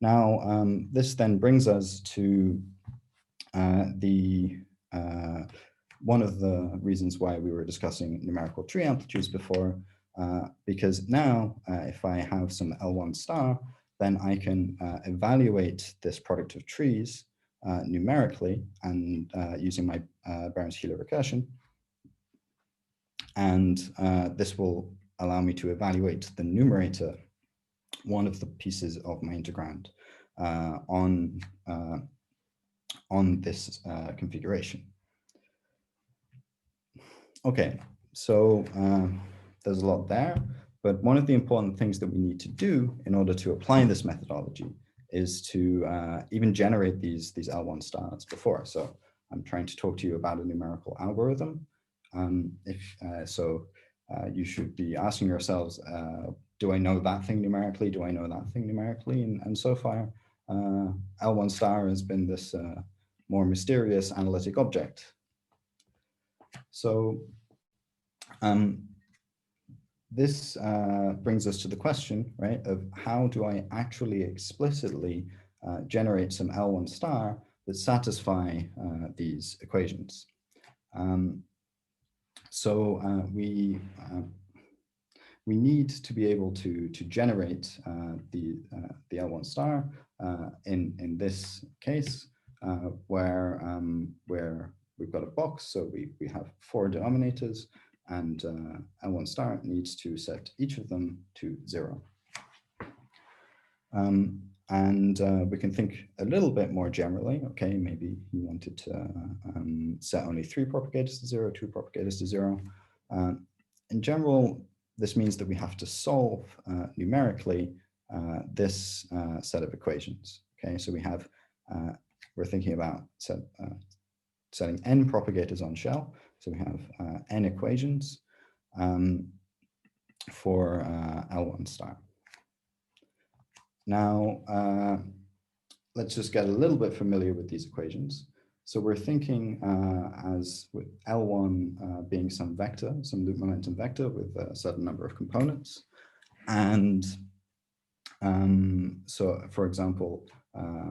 Now, this then brings us to one of the reasons why we were discussing numerical tree amplitudes before, because now if I have some L1 star, then I can evaluate this product of trees numerically and using my Berends-Giele recursion. And this will allow me to evaluate the numerator, one of the pieces of my integrand, on this configuration. Okay, so there's a lot there, but one of the important things that we need to do in order to apply this methodology is to even generate these L1 stars before. So I'm trying to talk to you about a numerical algorithm. You should be asking yourselves, do I know that thing numerically? Do I know that thing numerically? And so far, L1 star has been this more mysterious analytic object. So this brings us to the question, right, of how do I actually explicitly generate some L1 star that satisfy these equations? We need to be able to generate the L1 star in this case where we've got a box, so we have 4 denominators, and L1 star needs to set each of them to 0. We can think a little bit more generally. Okay, maybe you wanted to set only 3 propagators to 0, 2 propagators to 0. In general, this means that we have to solve numerically this set of equations. Okay, so we're thinking about setting n propagators on shell. So we have n equations for L1 star. Now, let's just get a little bit familiar with these equations. So we're thinking as with L1 being some vector, some loop momentum vector with a certain number of components. And so, for example,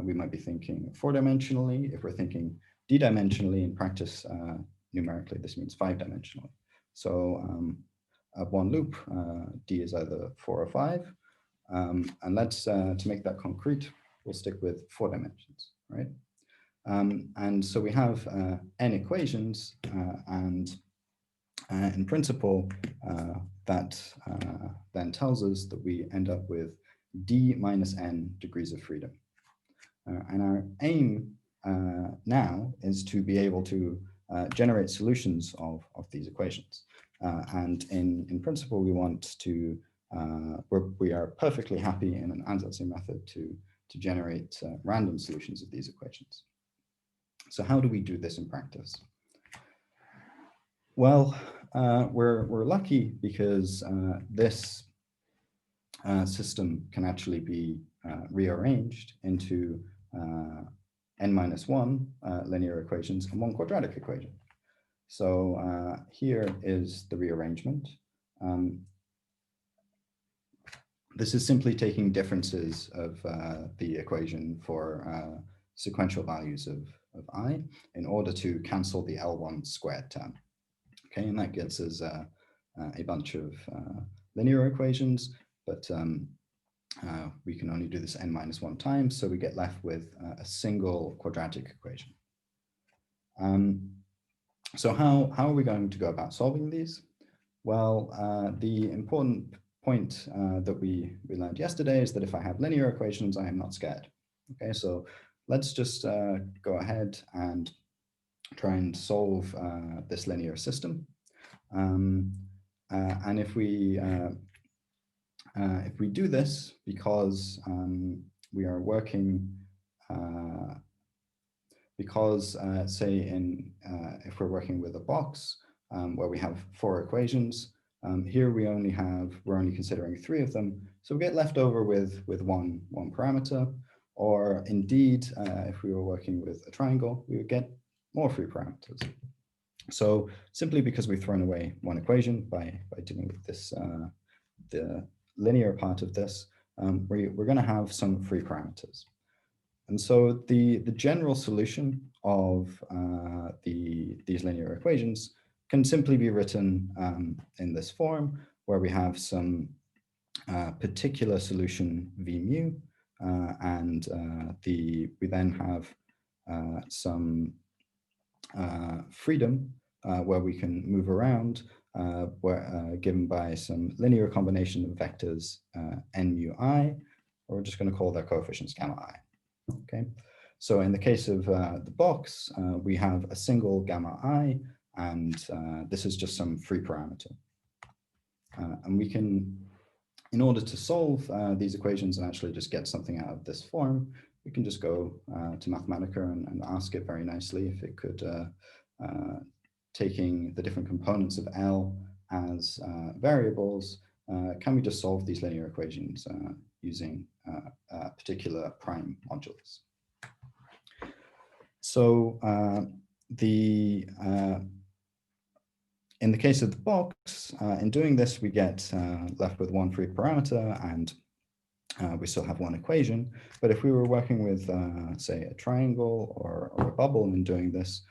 we might be thinking 4-dimensionally. If we're thinking d-dimensionally in practice, numerically, this means 5-dimensionally. So of one loop, d is either 4 or 5. And let's, to make that concrete, we'll stick with 4 dimensions, right? And so we have n equations, and in principle, that then tells us that we end up with d minus n degrees of freedom. And our aim now is to be able to generate solutions of these equations. And in principle, we want to, we are perfectly happy in an Ansätze method to generate random solutions of these equations. So how do we do this in practice? Well, we're lucky because this system can actually be rearranged into n-1 linear equations and 1 quadratic equation. So here is the rearrangement. This is simply taking differences of the equation for sequential values of I in order to cancel the L1 squared term. Okay, and that gets us a bunch of linear equations, but we can only do this n-1 times, so we get left with a single quadratic equation. So how are we going to go about solving these? Well, the important point that we learned yesterday is that if I have linear equations, I am not scared. Okay, so let's just go ahead and try and solve this linear system. And if we do this, because we are working, say if we're working with a box where we have 4 equations, here we're only considering 3 of them, so we get left over with one parameter. Or indeed, if we were working with a triangle, we would get more free parameters. So simply because we've thrown away one equation by dealing with this, the linear part of this, we're going to have some free parameters. And so the general solution of these linear equations can simply be written in this form, where we have some particular solution v mu, we then have some freedom where we can move around, given by some linear combination of vectors n mu I, or we're just going to call their coefficients gamma I. Okay, so in the case of the box, we have a single gamma I, and this is just some free parameter. And we can, in order to solve these equations and actually just get something out of this form, we can just go to Mathematica and ask it very nicely if it could, taking the different components of L as variables, can we just solve these linear equations using particular prime modulus? So in the case of the box, in doing this, we get left with one free parameter, and we still have one equation. But if we were working with, say, a triangle or a bubble in doing this,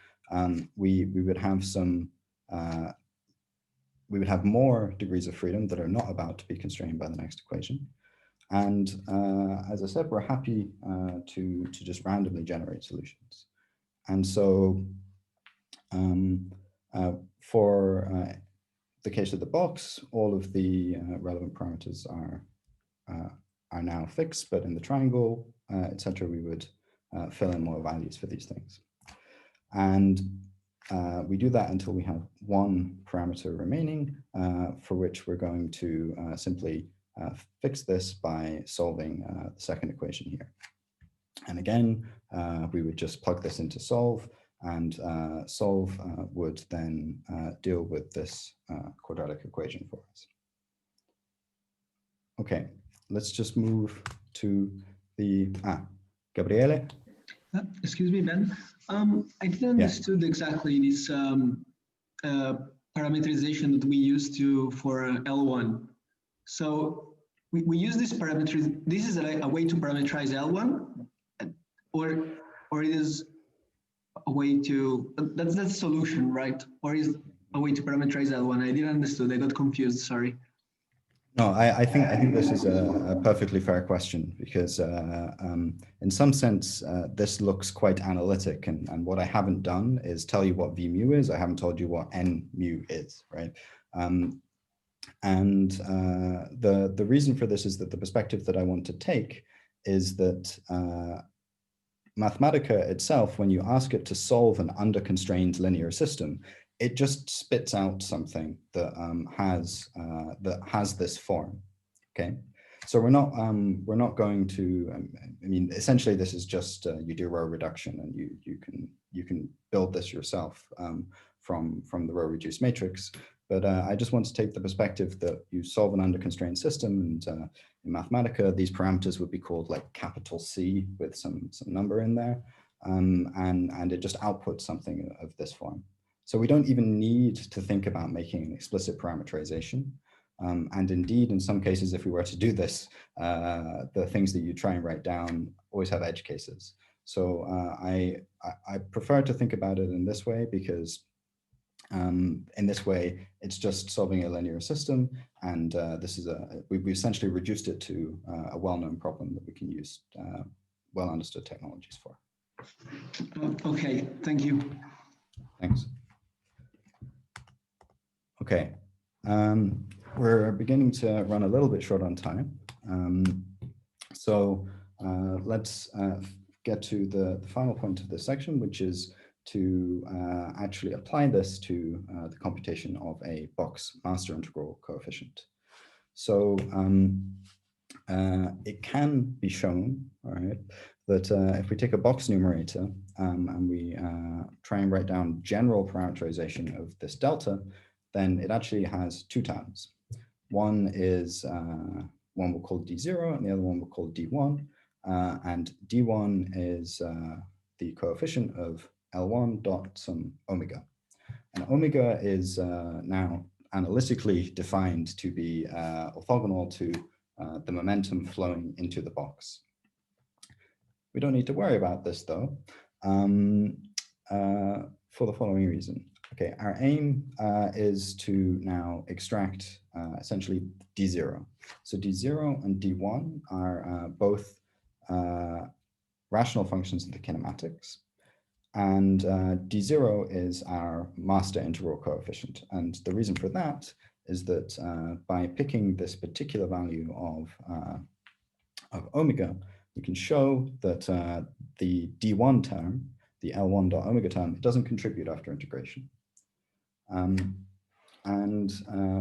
we would have some, we would have more degrees of freedom that are not about to be constrained by the next equation. And as I said, we're happy to just randomly generate solutions. And so for the case of the box, all of the relevant parameters are now fixed, but in the triangle, etc., we would fill in more values for these things. And we do that until we have one parameter remaining, for which we're going to simply fix this by solving the second equation here. And again, we would just plug this into solve, and solve would then deal with this quadratic equation for us. Okay, let's just move to the, Gabriele? Excuse me, Ben. I didn't understood exactly this parameterization that we used for L1. So we use this parameter. This is a way to parameterize L1, or it is a way to, that's the solution, right? Or is a way to parameterize L1? I didn't understand. I got confused. Sorry. No, I think this is a perfectly fair question, because in some sense, this looks quite analytic, and what I haven't done is tell you what V mu is. I haven't told you what N mu is, right? The reason for this is that the perspective that I want to take is that Mathematica itself, when you ask it to solve an under-constrained linear system, it just spits out something that has this form. Okay, so we're not going to. I mean, essentially, this is just you do row reduction, and you can build this yourself from the row reduced matrix. But I just want to take the perspective that you solve an under-constrained system, and in Mathematica, these parameters would be called like capital C with some number in there, and it just outputs something of this form. So we don't even need to think about making an explicit parameterization. And indeed, in some cases, if we were to do this, the things that you try and write down always have edge cases. So I prefer to think about it in this way, because in this way, it's just solving a linear system. And this is we've essentially reduced it to a well-known problem that we can use well understood technologies for. Okay, thank you. Thanks. Okay, we're beginning to run a little bit short on time. So let's get to the final point of this section, which is to actually apply this to the computation of a box master integral coefficient. So it can be shown, all right, that if we take a box numerator and we try and write down general parameterization of this delta, then it actually has two terms. One is one we'll call D0, and the other one we'll call D1. And D1 is the coefficient of L1 dot some omega. And omega is now analytically defined to be orthogonal to the momentum flowing into the box. We don't need to worry about this, though, for the following reason. Okay, our aim is to now extract essentially D0. So D0 and D1 are both rational functions of the kinematics. And d0 is our master integral coefficient. And the reason for that is that by picking this particular value of omega, we can show that the d1 term, the L1.omega term, it doesn't contribute after integration.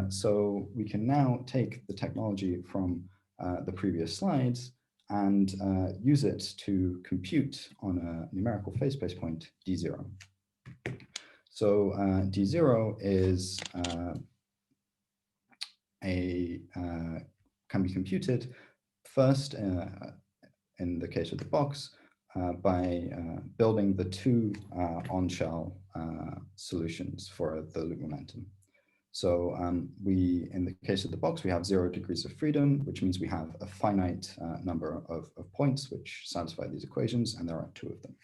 So we can now take the technology from the previous slides and use it to compute on a numerical phase space point d0. So d0 is can be computed first in the case of the box by building the two on-shell solutions for the loop momentum. So in the case of the box, we have 0 degrees of freedom, which means we have a finite number of points which satisfy these equations, and there are 2 of them.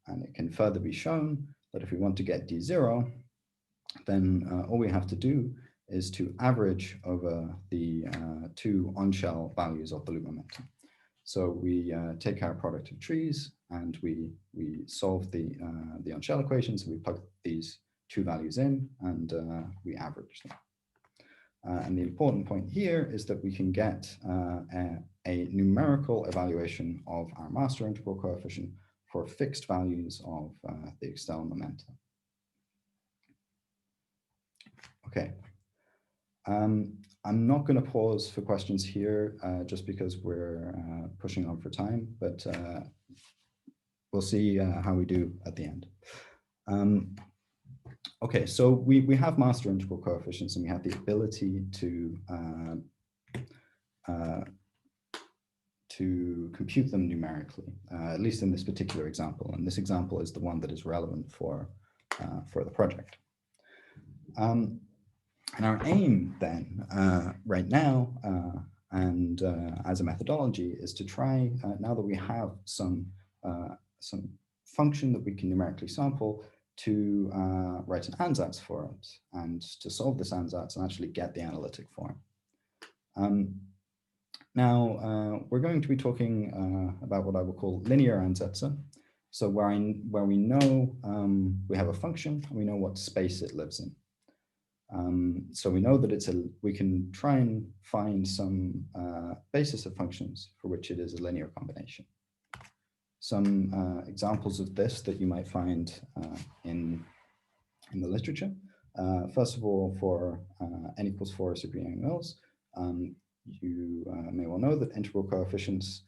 And it can further be shown that if we want to get d0, then all we have to do is to average over the 2 on-shell values of the loop momentum. So we take our product of trees and we solve the on-shell equations, and we plug these 2 values in, and we average them. And the important point here is that we can get a numerical evaluation of our master integral coefficient for fixed values of the external momenta. Okay. I'm not going to pause for questions here just because we're pushing on for time, but we'll see how we do at the end. Okay, so we have master integral coefficients, and we have the ability to compute them numerically, at least in this particular example. And this example is the one that is relevant for the project. And our aim then, right now, and as a methodology, is to try, now that we have some function that we can numerically sample, to write an ansatz for it, and to solve this ansatz and actually get the analytic form. Now, we're going to be talking about what I will call linear Ansätze. So where we know we have a function, and we know what space it lives in. So we know that we can try and find some basis of functions for which it is a linear combination. Some examples of this that you might find in the literature. First of all, for n equals 4 superunions, you may well know that integral coefficients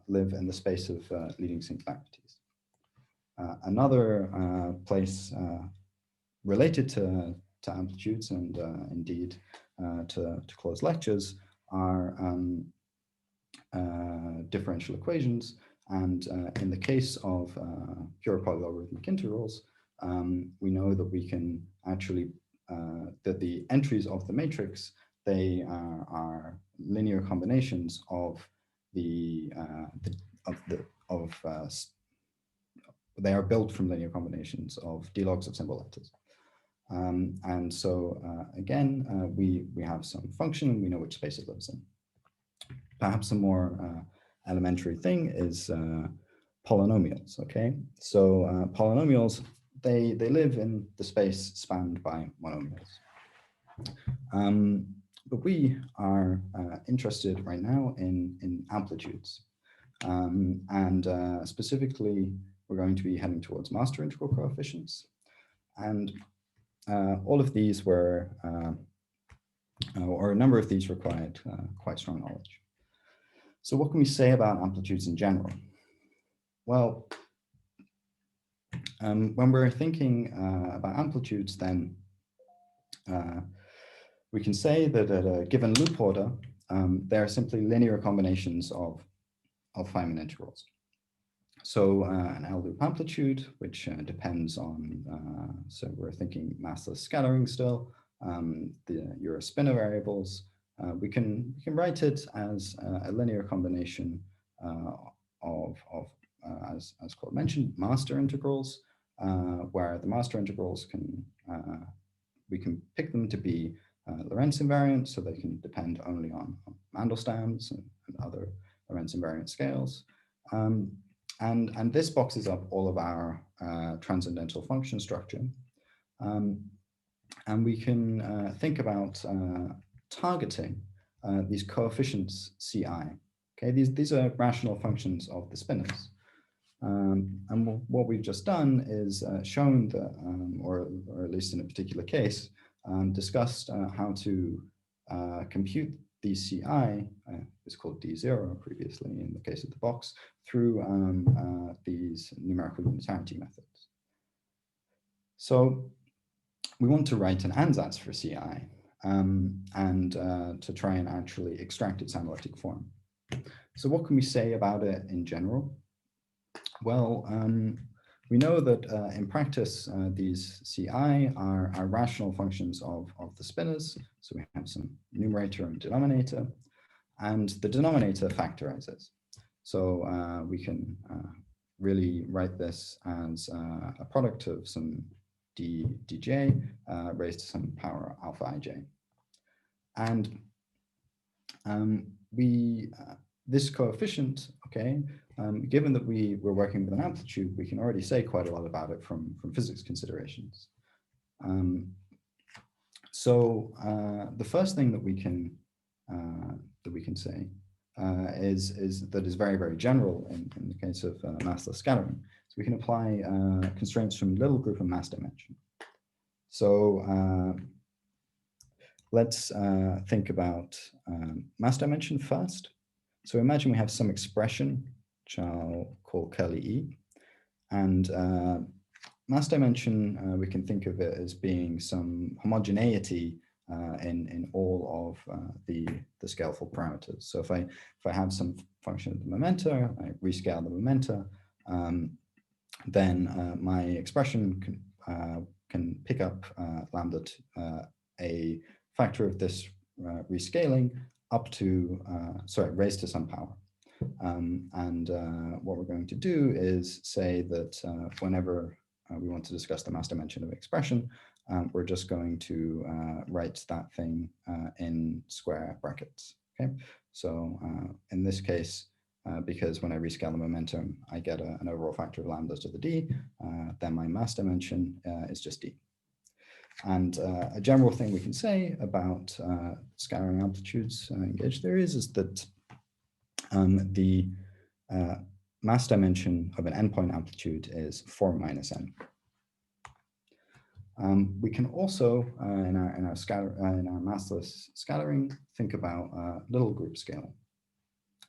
live in the space of leading singularities. Another place related to amplitudes and indeed to closed lectures are differential equations. And in the case of pure polylogarithmic integrals, we know that we can actually, that the entries of the matrix, they are linear combinations of they are built from linear combinations of d-logs of symbol letters. And so again, we have some function, and we know which space it lives in. Perhaps a more elementary thing is polynomials, okay? So polynomials, they live in the space spanned by monomials. But we are interested right now in amplitudes. And specifically, we're going to be heading towards master integral coefficients. And all of these were, or a number of these required quite strong knowledge. So what can we say about amplitudes in general? Well, when we're thinking about amplitudes, then we can say that at a given loop order, there are simply linear combinations of Feynman integrals. So an L loop amplitude, which depends on, so we're thinking massless scattering still, your spinor variables, we can write it as a linear combination as Claude mentioned, master integrals, where the master integrals we can pick them to be Lorentz invariant, so they can depend only on Mandelstams and other Lorentz invariant scales. And this boxes up all of our transcendental function structure. And we can think about targeting these coefficients Ci. Okay, these are rational functions of the spinors. And what we've just done is shown that, or at least in a particular case, discussed how to compute these Ci, it's called D0 previously in the case of the box, through these numerical unitarity methods. So we want to write an ansatz for Ci and to try and actually extract its analytic form. So what can we say about it in general? Well, we know that in practice, these Ci are rational functions of the spinors. So we have some numerator and denominator, and the denominator factorizes. So we can really write this as a product of some dj raised to some power alpha ij. And this coefficient, okay, given that we were working with an amplitude, we can already say quite a lot about it from physics considerations. So the first thing that we can say is very, very general in the case of massless scattering. So we can apply constraints from little group and mass dimension. So let's think about mass dimension first. So imagine we have some expression, which I'll call curly E, and mass dimension, we can think of it as being some homogeneity in all of the scaleful parameters. So if I have some function of the momenta, I rescale the momenta, then my expression can pick up lambda a factor of this rescaling up to, raised to some power. And what we're going to do is say that whenever we want to discuss the mass dimension of expression, we're just going to write that thing in square brackets. Okay, so in this case, because when I rescale the momentum, I get an overall factor of lambda to the d, then my mass dimension is just d. And a general thing we can say about scattering amplitudes in gauge theories is that the mass dimension of an n-point amplitude is 4 minus n. We can also, in our massless scattering, think about little group scaling.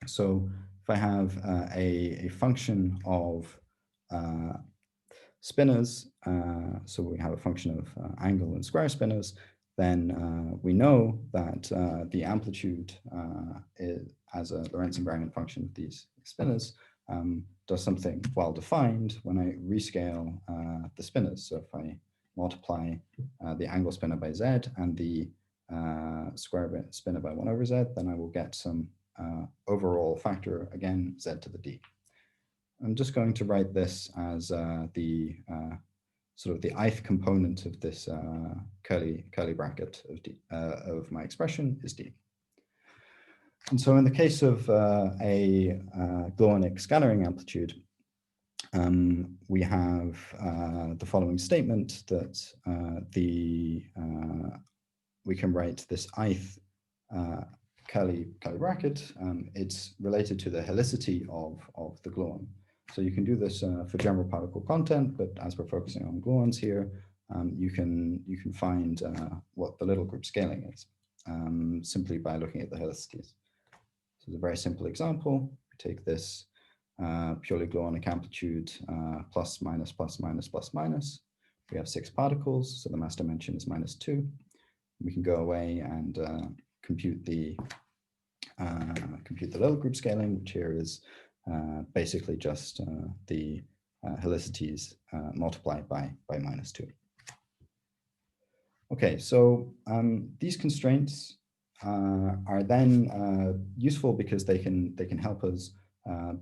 So if I have a function of spinors, so we have a function of angle and square spinors, then we know that the amplitude as a Lorentz invariant function of these spinors does something well defined when I rescale the spinors. So if I multiply the angle spinor by z and the square spinor by 1 over z, then I will get some overall factor, again, z to the d. I'm just going to write this as the sort of the ith component of this curly bracket of d, of my expression is d. And so in the case of a gluonic scattering amplitude, we have the following statement that we can write this ith curly bracket. It's related to the helicity of the gluon. So you can do this for general particle content, but as we're focusing on gluons here, you can find what the little group scaling is simply by looking at the helicities. So it's a very simple example. We take this purely gluonic amplitude plus minus plus minus plus minus. We have 6 particles, so the mass dimension is -2. We can go away and compute the little group scaling, which here is basically just the helicities multiplied by -2. Okay, so these constraints are then useful because they can help us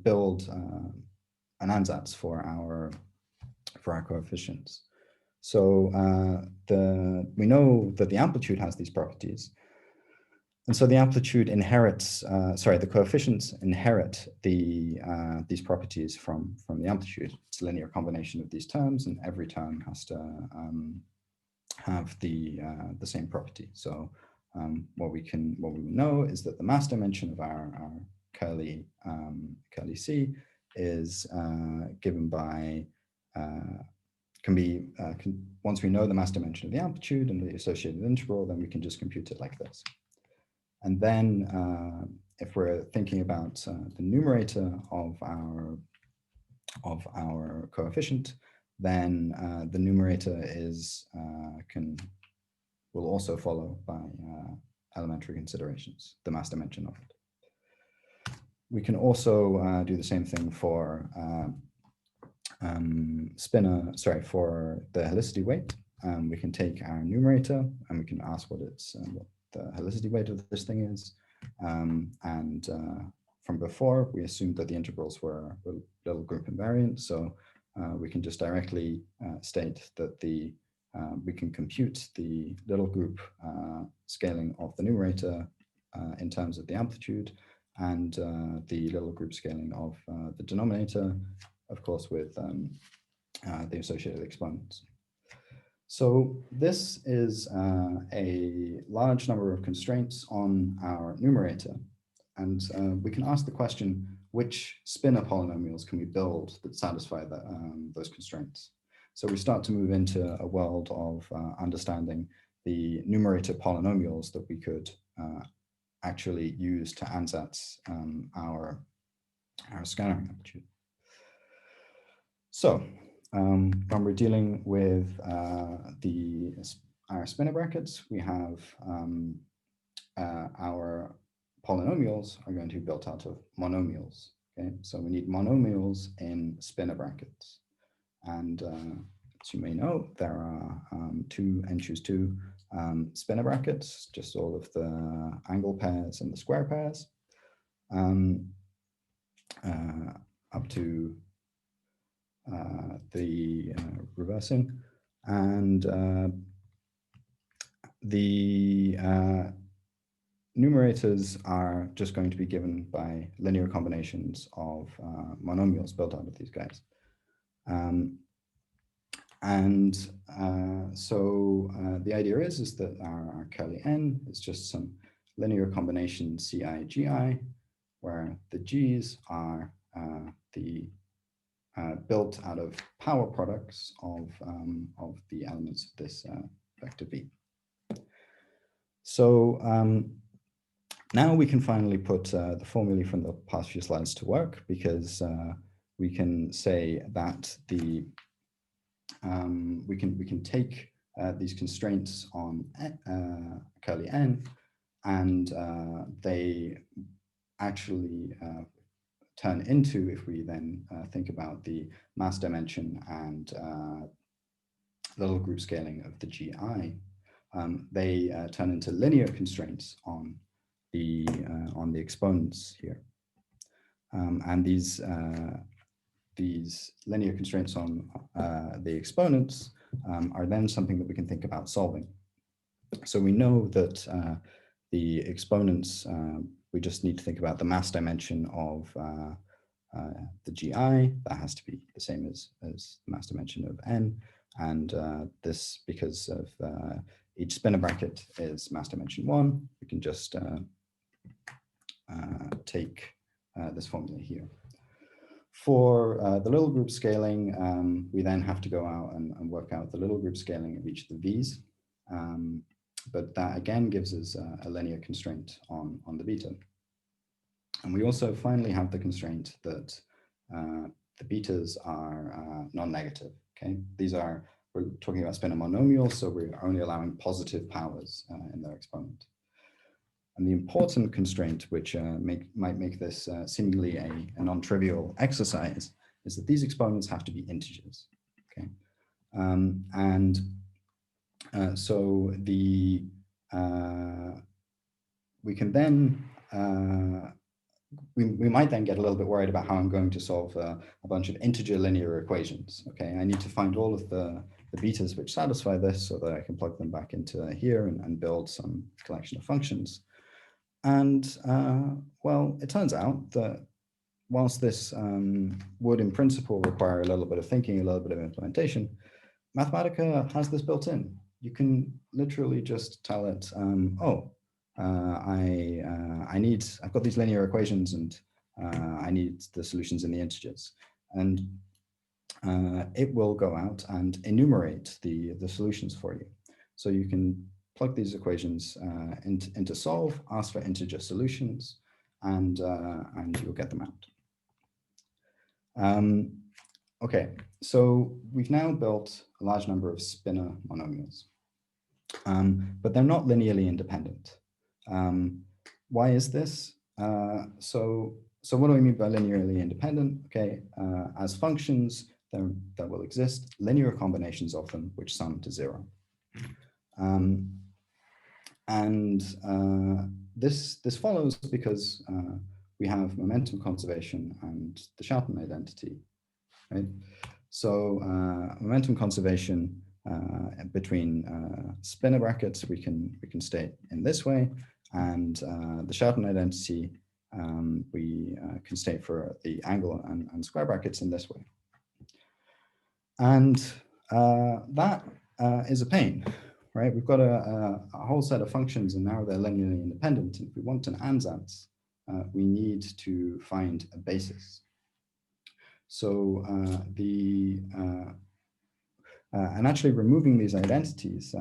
build an ansatz for our coefficients. So we know that the amplitude has these properties. And so the amplitude inherits, the coefficients inherit these properties from the amplitude. It's a linear combination of these terms, and every term has to have the same property. So what we know is that the mass dimension of our curly C is given by once we know the mass dimension of the amplitude and the associated integral, then we can just compute it like this. And then if we're thinking about the numerator of our coefficient, then the numerator will also follow by elementary considerations, the mass dimension of it. We can also do the same thing for for the helicity weight. We can take our numerator and we can ask what the helicity weight of this thing is. From before, we assumed that the integrals were little group invariant. So we can just directly state that we can compute the little group scaling of the numerator in terms of the amplitude, and the little group scaling of the denominator, of course, with the associated exponents. So this is a large number of constraints on our numerator. And we can ask the question, which spinor polynomials can we build that satisfy those constraints? So we start to move into a world of understanding the numerator polynomials that we could actually use to ansatz our scattering amplitude. So when we're dealing with our spinor brackets, we have our polynomials are going to be built out of monomials. Okay, so we need monomials in spinor brackets, and as you may know, there are two n-choose-2 spinor brackets, just all of the angle pairs and the square pairs, up to the reversing, and the numerators are just going to be given by linear combinations of monomials built out of these guys. So the idea is that our curly n is just some linear combination Ci, Gi, where the G's are built out of power products of the elements of this vector V. So now we can finally put the formulae from the past few slides to work, because we can say that we can take these constraints on curly n, and they actually turn into, if we then think about the mass dimension and little group scaling of the GI, they turn into linear constraints on the exponents here, and these linear constraints on the exponents are then something that we can think about solving. So we know that the exponents, we just need to think about the mass dimension of the GI. That has to be the same as the mass dimension of n, and this, because of each spinor bracket is mass dimension 1, we can just take this formula here. For the little group scaling, we then have to go out and work out the little group scaling of each of the V's. But that again gives us a linear constraint on the beta. And we also finally have the constraint that the betas are non-negative. Okay, we're talking about spinor monomials, so we're only allowing positive powers in their exponent. And the important constraint, which might make this seemingly a non-trivial exercise, is that these exponents have to be integers. Okay, so we can then we might then get a little bit worried about how I'm going to solve a bunch of integer linear equations. Okay, I need to find all of the betas which satisfy this so that I can plug them back into here and build some collection of functions. And well, it turns out that whilst this would in principle require a little bit of thinking, a little bit of implementation, Mathematica has this built in. You can literally just tell it, I've got these linear equations and I need the solutions in the integers. And it will go out and enumerate the solutions for you. So you can plug these equations into solve, ask for integer solutions, and you'll get them out. Okay, so we've now built a large number of spinor monomials, but they're not linearly independent. Why is this? So what do I mean by linearly independent? Okay, as functions, there will exist linear combinations of them which sum to 0. This follows because we have momentum conservation and the Shelton identity, right? So momentum conservation between spinor brackets we can state in this way, and the Shelton identity we can state for the angle and square brackets in this way. And that is a pain, right? We've got a whole set of functions and now they're linearly independent. And if we want an ansatz, we need to find a basis. So and actually removing these identities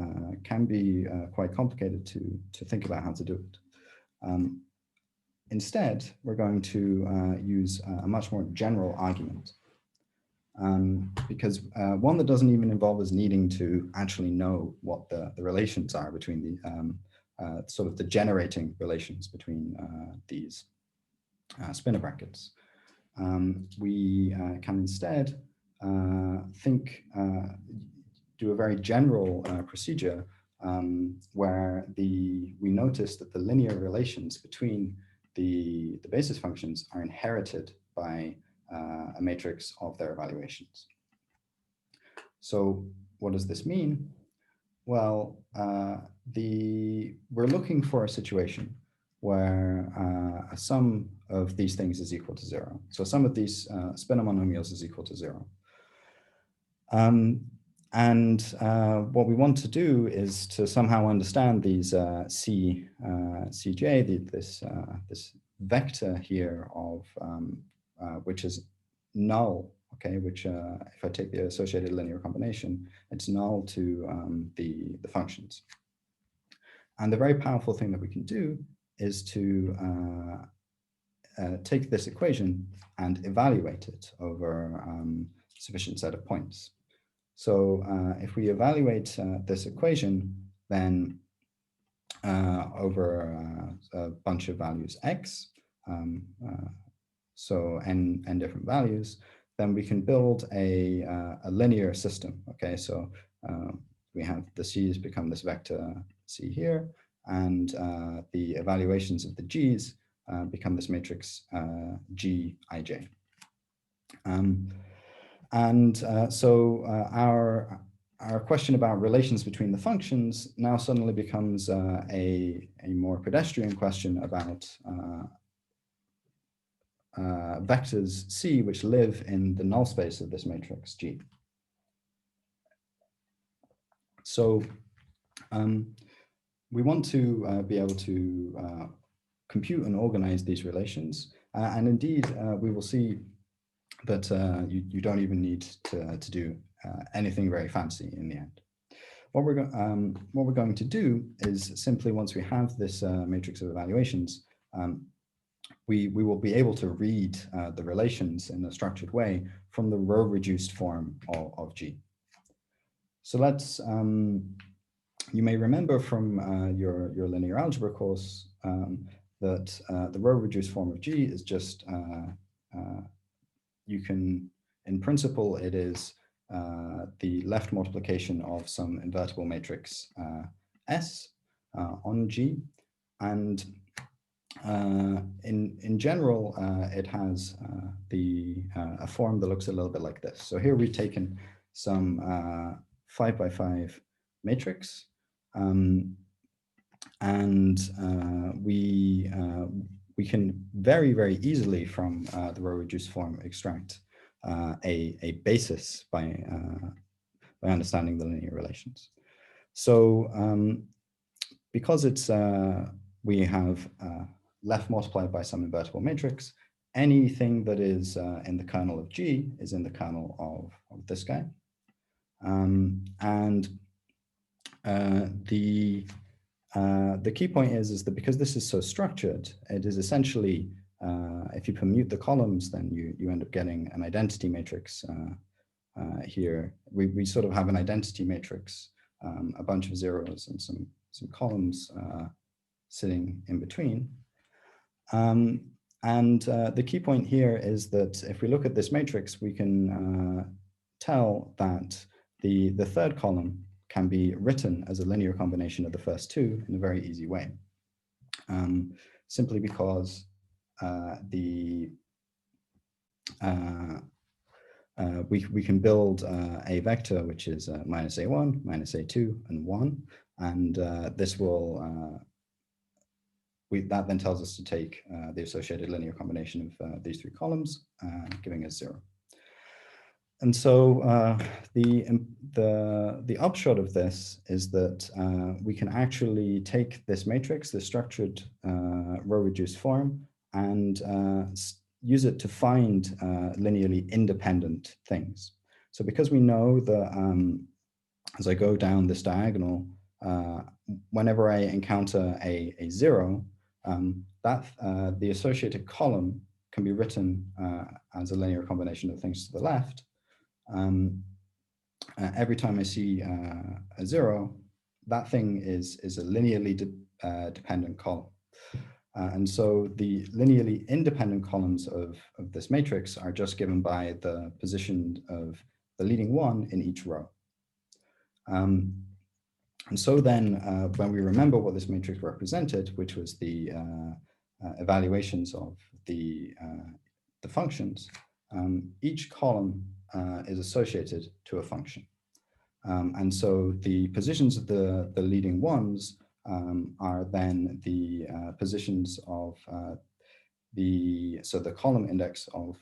can be quite complicated to think about how to do it. Instead, we're going to use a much more general argument. Because one that doesn't even involve us needing to actually know what the relations are between the sort of the generating relations between these spinor brackets. We can instead do a very general procedure where we notice that the linear relations between the basis functions are inherited by a matrix of their evaluations. So what does this mean? Well, we're looking for a situation where a sum of these things is equal to 0. So a sum of these spinor monomials is equal to 0. And what we want to do is to somehow understand these Cj, this vector here of which is null, okay, which if I take the associated linear combination, it's null to the functions. And the very powerful thing that we can do is to take this equation and evaluate it over a sufficient set of points. So if we evaluate this equation, then over a bunch of values x, so n different values, then we can build a linear system. Okay, so we have the c's become this vector c here, and the evaluations of the g's become this matrix Gij. So our question about relations between the functions now suddenly becomes a more pedestrian question about vectors C which live in the null space of this matrix G. So we want to be able to compute and organize these relations. And indeed, we will see that you don't even need to do anything very fancy in the end. What we're going to do is simply, once we have this matrix of evaluations, we will be able to read the relations in a structured way from the row-reduced form of G. So let's, you may remember from your linear algebra course that the row-reduced form of G is just, you can, in principle, it is the left multiplication of some invertible matrix S on G. And in general, it has a form that looks a little bit like this. So here we've taken some 5 by 5 matrix, And we can very, very easily from the row reduced form extract a basis by understanding the linear relations. So because it's we have left multiplied by some invertible matrix, anything that is in the kernel of G is in the kernel of this guy. And the key point is that because this is so structured, it is essentially, if you permute the columns, then you end up getting an identity matrix here. We sort of have an identity matrix, a bunch of zeros and some columns sitting in between. And the key point here is that if we look at this matrix, we can tell that the third column can be written as a linear combination of the first two in a very easy way, simply because we can build a vector which is minus a1, minus a2, and 1, and this will that then tells us to take the associated linear combination of these three columns, giving us 0. And so the upshot of this is that we can actually take this matrix, the structured row reduced form, and use it to find linearly independent things. So because we know that as I go down this diagonal, whenever I encounter a 0, the associated column can be written as a linear combination of things to the left. Every time I see a 0, that thing is a linearly dependent column. And so the linearly independent columns of this matrix are just given by the position of the leading one in each row. And so then when we remember what this matrix represented, which was the evaluations of the functions, each column is associated to a function. And so the positions of the leading ones are then the positions of so the column index of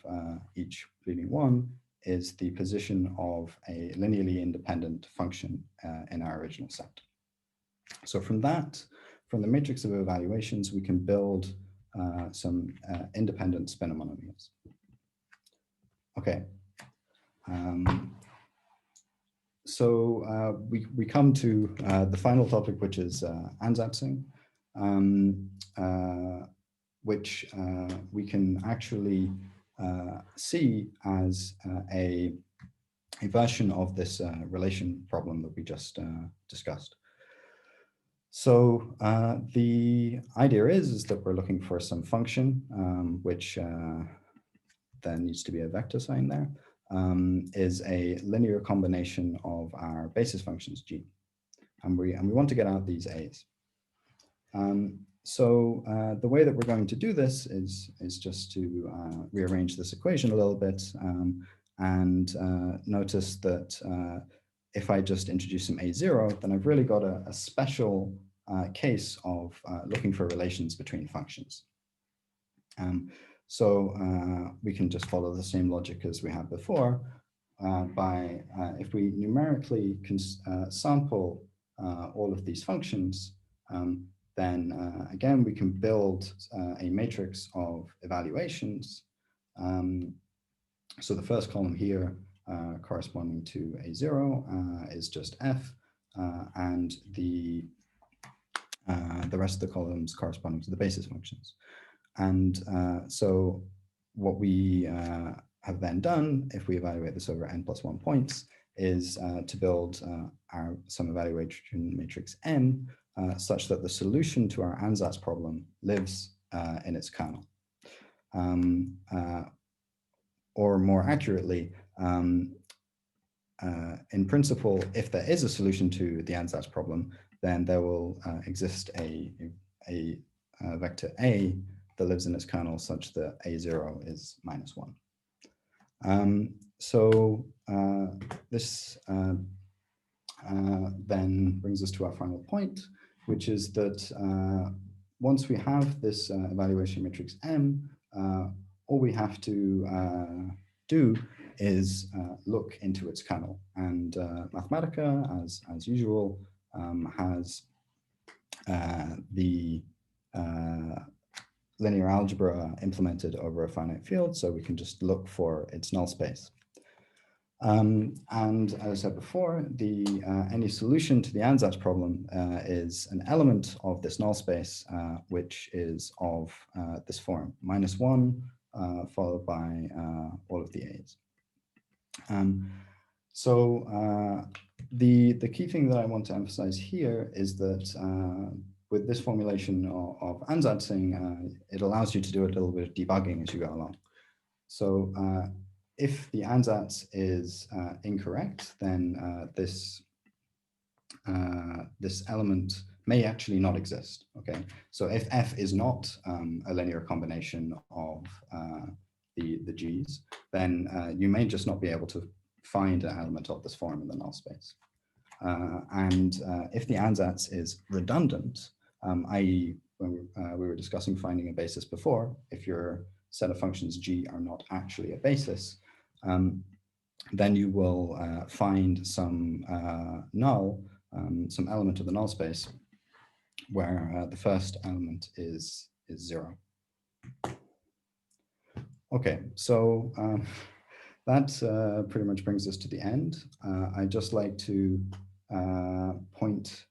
each leading one is the position of a linearly independent function in our original set. So from the matrix of evaluations, we can build some independent spinor monomials. Okay. So we come to the final topic, which is Ansätzen, which we can actually see as a version of this relation problem that we just discussed. So the idea is that we're looking for some function, which there needs to be a vector sign there, is a linear combination of our basis functions g, and we want to get out these a's. So the way that we're going to do this is just to rearrange this equation a little bit and notice that if I just introduce some a0, then I've really got a special case of looking for relations between functions. So we can just follow the same logic as we had before by if we numerically can sample all of these functions, then again we can build a matrix of evaluations. So the first column here corresponding to a0 is just f, and the rest of the columns corresponding to the basis functions. And so what we have then done, if we evaluate this over n+1 points, is to build some evaluation matrix M such that the solution to our Ansatz problem lives in its kernel. Or more accurately, in principle, if there is a solution to the Ansatz problem, then there will exist a vector A that lives in its kernel such that a0 is -1. So this then brings us to our final point, which is that once we have this evaluation matrix M, all we have to do is look into its kernel. And Mathematica, as usual, has the linear algebra implemented over a finite field, so we can just look for its null space. And as I said before, any solution to the Ansatz problem is an element of this null space, which is of this form, -1 followed by all of the A's. So the key thing that I want to emphasize here is that with this formulation of ansatzing, it allows you to do a little bit of debugging as you go along. So if the ansatz is incorrect, then this element may actually not exist. Okay, so if F is not a linear combination of the G's, then you may just not be able to find an element of this form in the null space. And if the ansatz is redundant, i.e. when we were discussing finding a basis before, if your set of functions G are not actually a basis, then you will find some null, some element of the null space where the first element is 0. Okay, so that pretty much brings us to the end. I'd just like to point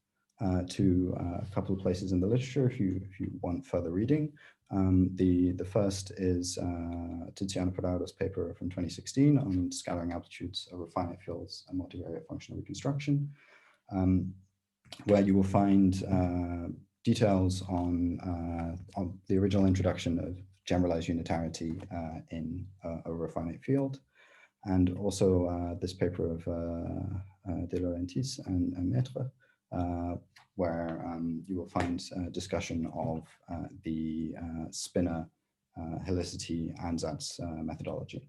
to a couple of places in the literature if you want further reading. The first is Tiziano Peraudo's paper from 2016 on scattering amplitudes over finite fields and multivariate functional reconstruction, where you will find details on the original introduction of generalized unitarity in over a finite field, and also this paper of De Laurentiis and Maître, where you will find discussion of the Spinor helicity ansatz methodology.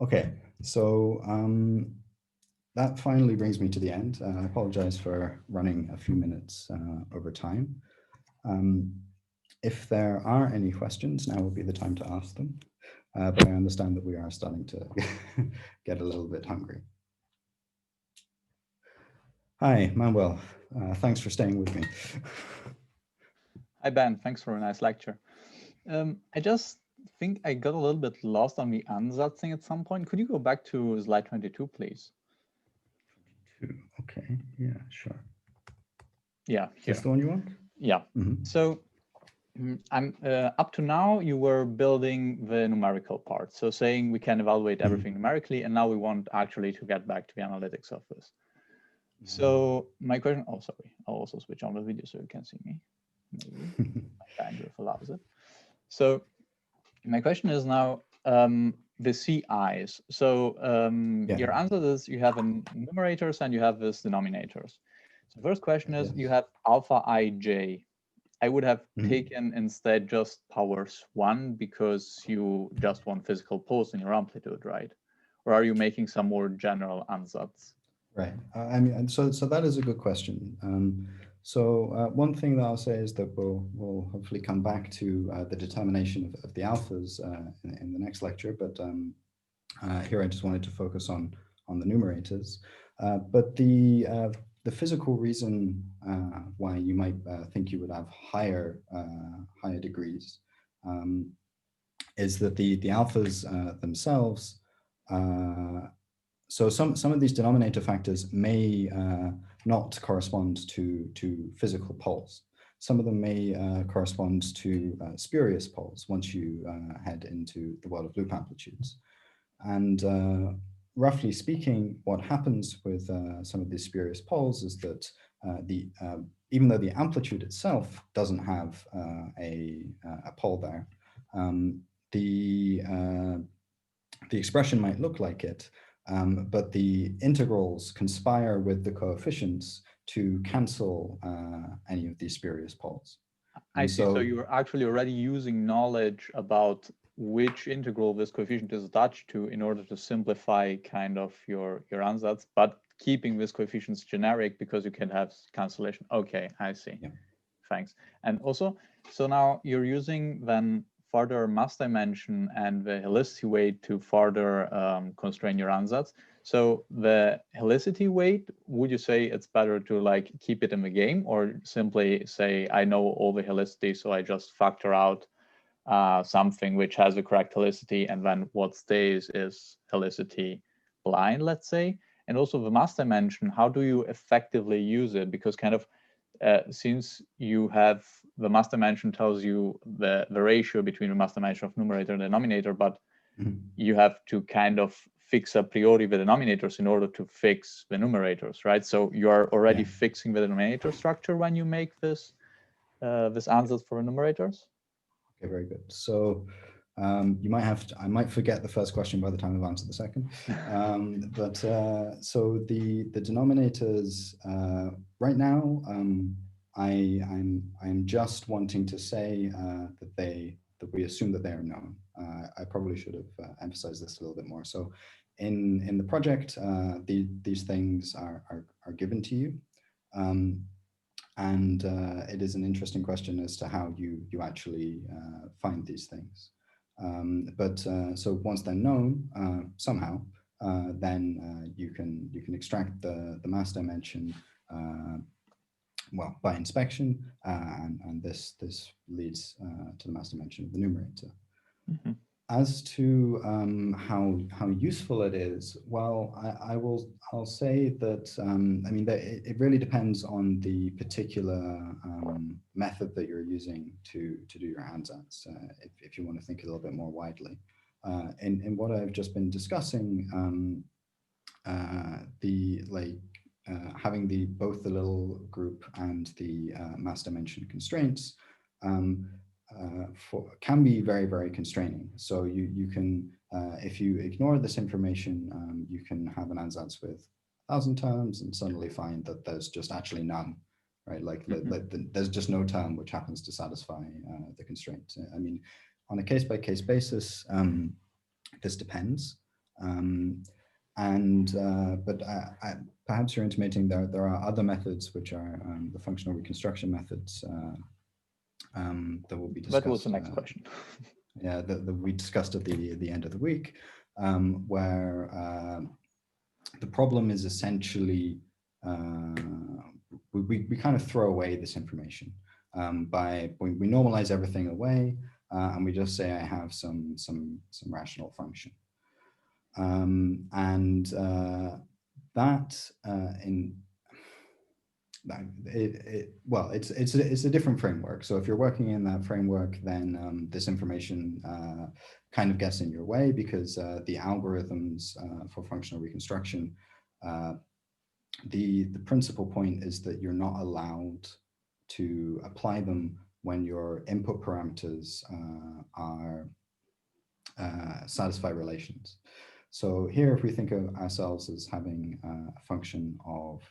Okay, so that finally brings me to the end. I apologize for running a few minutes over time. If there are any questions, now would be the time to ask them. But I understand that we are starting to get a little bit hungry. Hi, Manuel. Thanks for staying with me. Hi, Ben. Thanks for a nice lecture. I just think I got a little bit lost on the ansatz thing at some point. Could you go back to slide 22, please? Okay, yeah, sure. Yeah, Is this the one you want? Yeah. Mm-hmm. So I'm up to now, you were building the numerical part. So saying we can evaluate everything numerically, and now we want actually to get back to the analytics of this. So my question, oh, sorry, I'll also switch on the video so you can see me. Maybe my bandwidth allows it. So my question is now the CIs. So your answer is you have numerators and you have this denominators. So first question is you have alpha ij. I would have taken instead just powers 1 because you just want physical poles in your amplitude, right? Or are you making some more general ansatz? Right. I mean, so that is a good question. One thing that I'll say is that we'll hopefully come back to the determination of the alphas in the next lecture, but here I just wanted to focus on the numerators. But the physical reason why you might think you would have higher degrees is that the alphas themselves. So some of these denominator factors may not correspond to physical poles. Some of them may correspond to spurious poles once you head into the world of loop amplitudes. And roughly speaking, what happens with some of these spurious poles is that even though the amplitude itself doesn't have a pole there, the expression might look like it. But the integrals conspire with the coefficients to cancel any of these spurious poles. I see. So you're actually already using knowledge about which integral this coefficient is attached to in order to simplify kind of your ansatz, but keeping these coefficients generic because you can have cancellation. Okay, I see. Yeah. Thanks. And also, so now you're using then further mass dimension and the helicity weight to further constrain your ansatz. So the helicity weight, would you say it's better to like keep it in the game, or simply say, I know all the helicity, so I just factor out something which has the correct helicity, and then what stays is helicity blind, let's say? And also the mass dimension, how do you effectively use it? Because kind of since you have the mass dimension tells you the ratio between the mass dimension of numerator and denominator, but you have to kind of fix a priori the denominators in order to fix the numerators, right? So you are already fixing the denominator structure when you make this this answers for the numerators. Okay, very good. So you might have to, I might forget the first question by the time I've answered the second. So the denominators right now, I'm just wanting to say that we assume that they are known. I probably should have emphasized this a little bit more. So in the project, these things are given to you. And it is an interesting question as to how you actually find these things. So once they're known somehow, then you can extract the mass dimension well by inspection, and this leads to the mass dimension of the numerator. Mm-hmm. As to how useful it is, well, I'll say that I mean that it really depends on the particular method that you're using to do your ansatz. If you want to think a little bit more widely, in what I've just been discussing, having both the little group and the mass dimension constraints. Can be very, very constraining. So you can, if you ignore this information, you can have an ansatz with 1,000 terms and suddenly find that there's just actually none, right? Like, there's just no term which happens to satisfy the constraint. I mean, on a case-by-case basis, this depends. But perhaps you're intimating there are other methods which are the functional reconstruction methods that will be discussed. That was the next question. Yeah, that we discussed at the end of the week, where the problem is essentially we kind of throw away this information we normalize everything away, and we just say I have some rational function, it's a different framework. So if you're working in that framework, then this information kind of gets in your way, because the algorithms for functional reconstruction, the principal point is that you're not allowed to apply them when your input parameters are satisfy relations. So here, if we think of ourselves as having a function of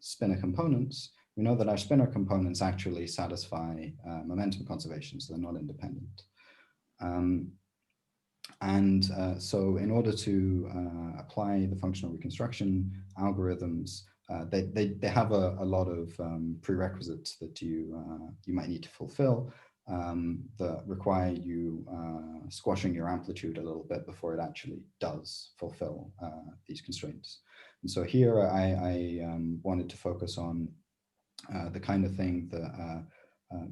spinor components, we know that our spinor components actually satisfy momentum conservation, so they're not independent. So in order to apply the functional reconstruction algorithms, they have a lot of prerequisites that you might need to fulfill that require you squashing your amplitude a little bit before it actually does fulfill these constraints. And so here I wanted to focus on the kind of thing that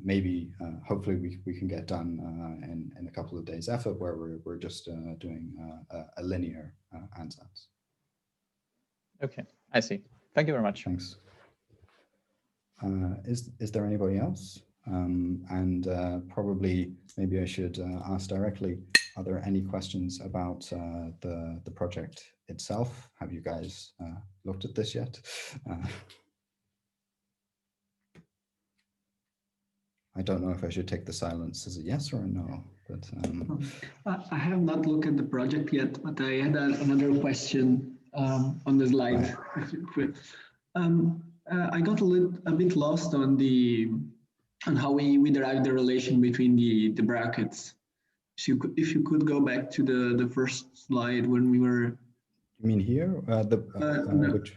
maybe hopefully we can get done in a couple of days' effort, where we're just doing a linear ansatz. Okay, I see. Thank you very much. Thanks. Is there anybody else? And probably maybe I should ask directly, are there any questions about the project itself? Have you guys looked at this yet? I don't know if I should take the silence as a yes or a no, but I have not looked at the project yet, but I had another question on the slide. I got a bit lost on how we derive the relation between the brackets. So if you could go back to the first slide when we were You mean here? No. Which?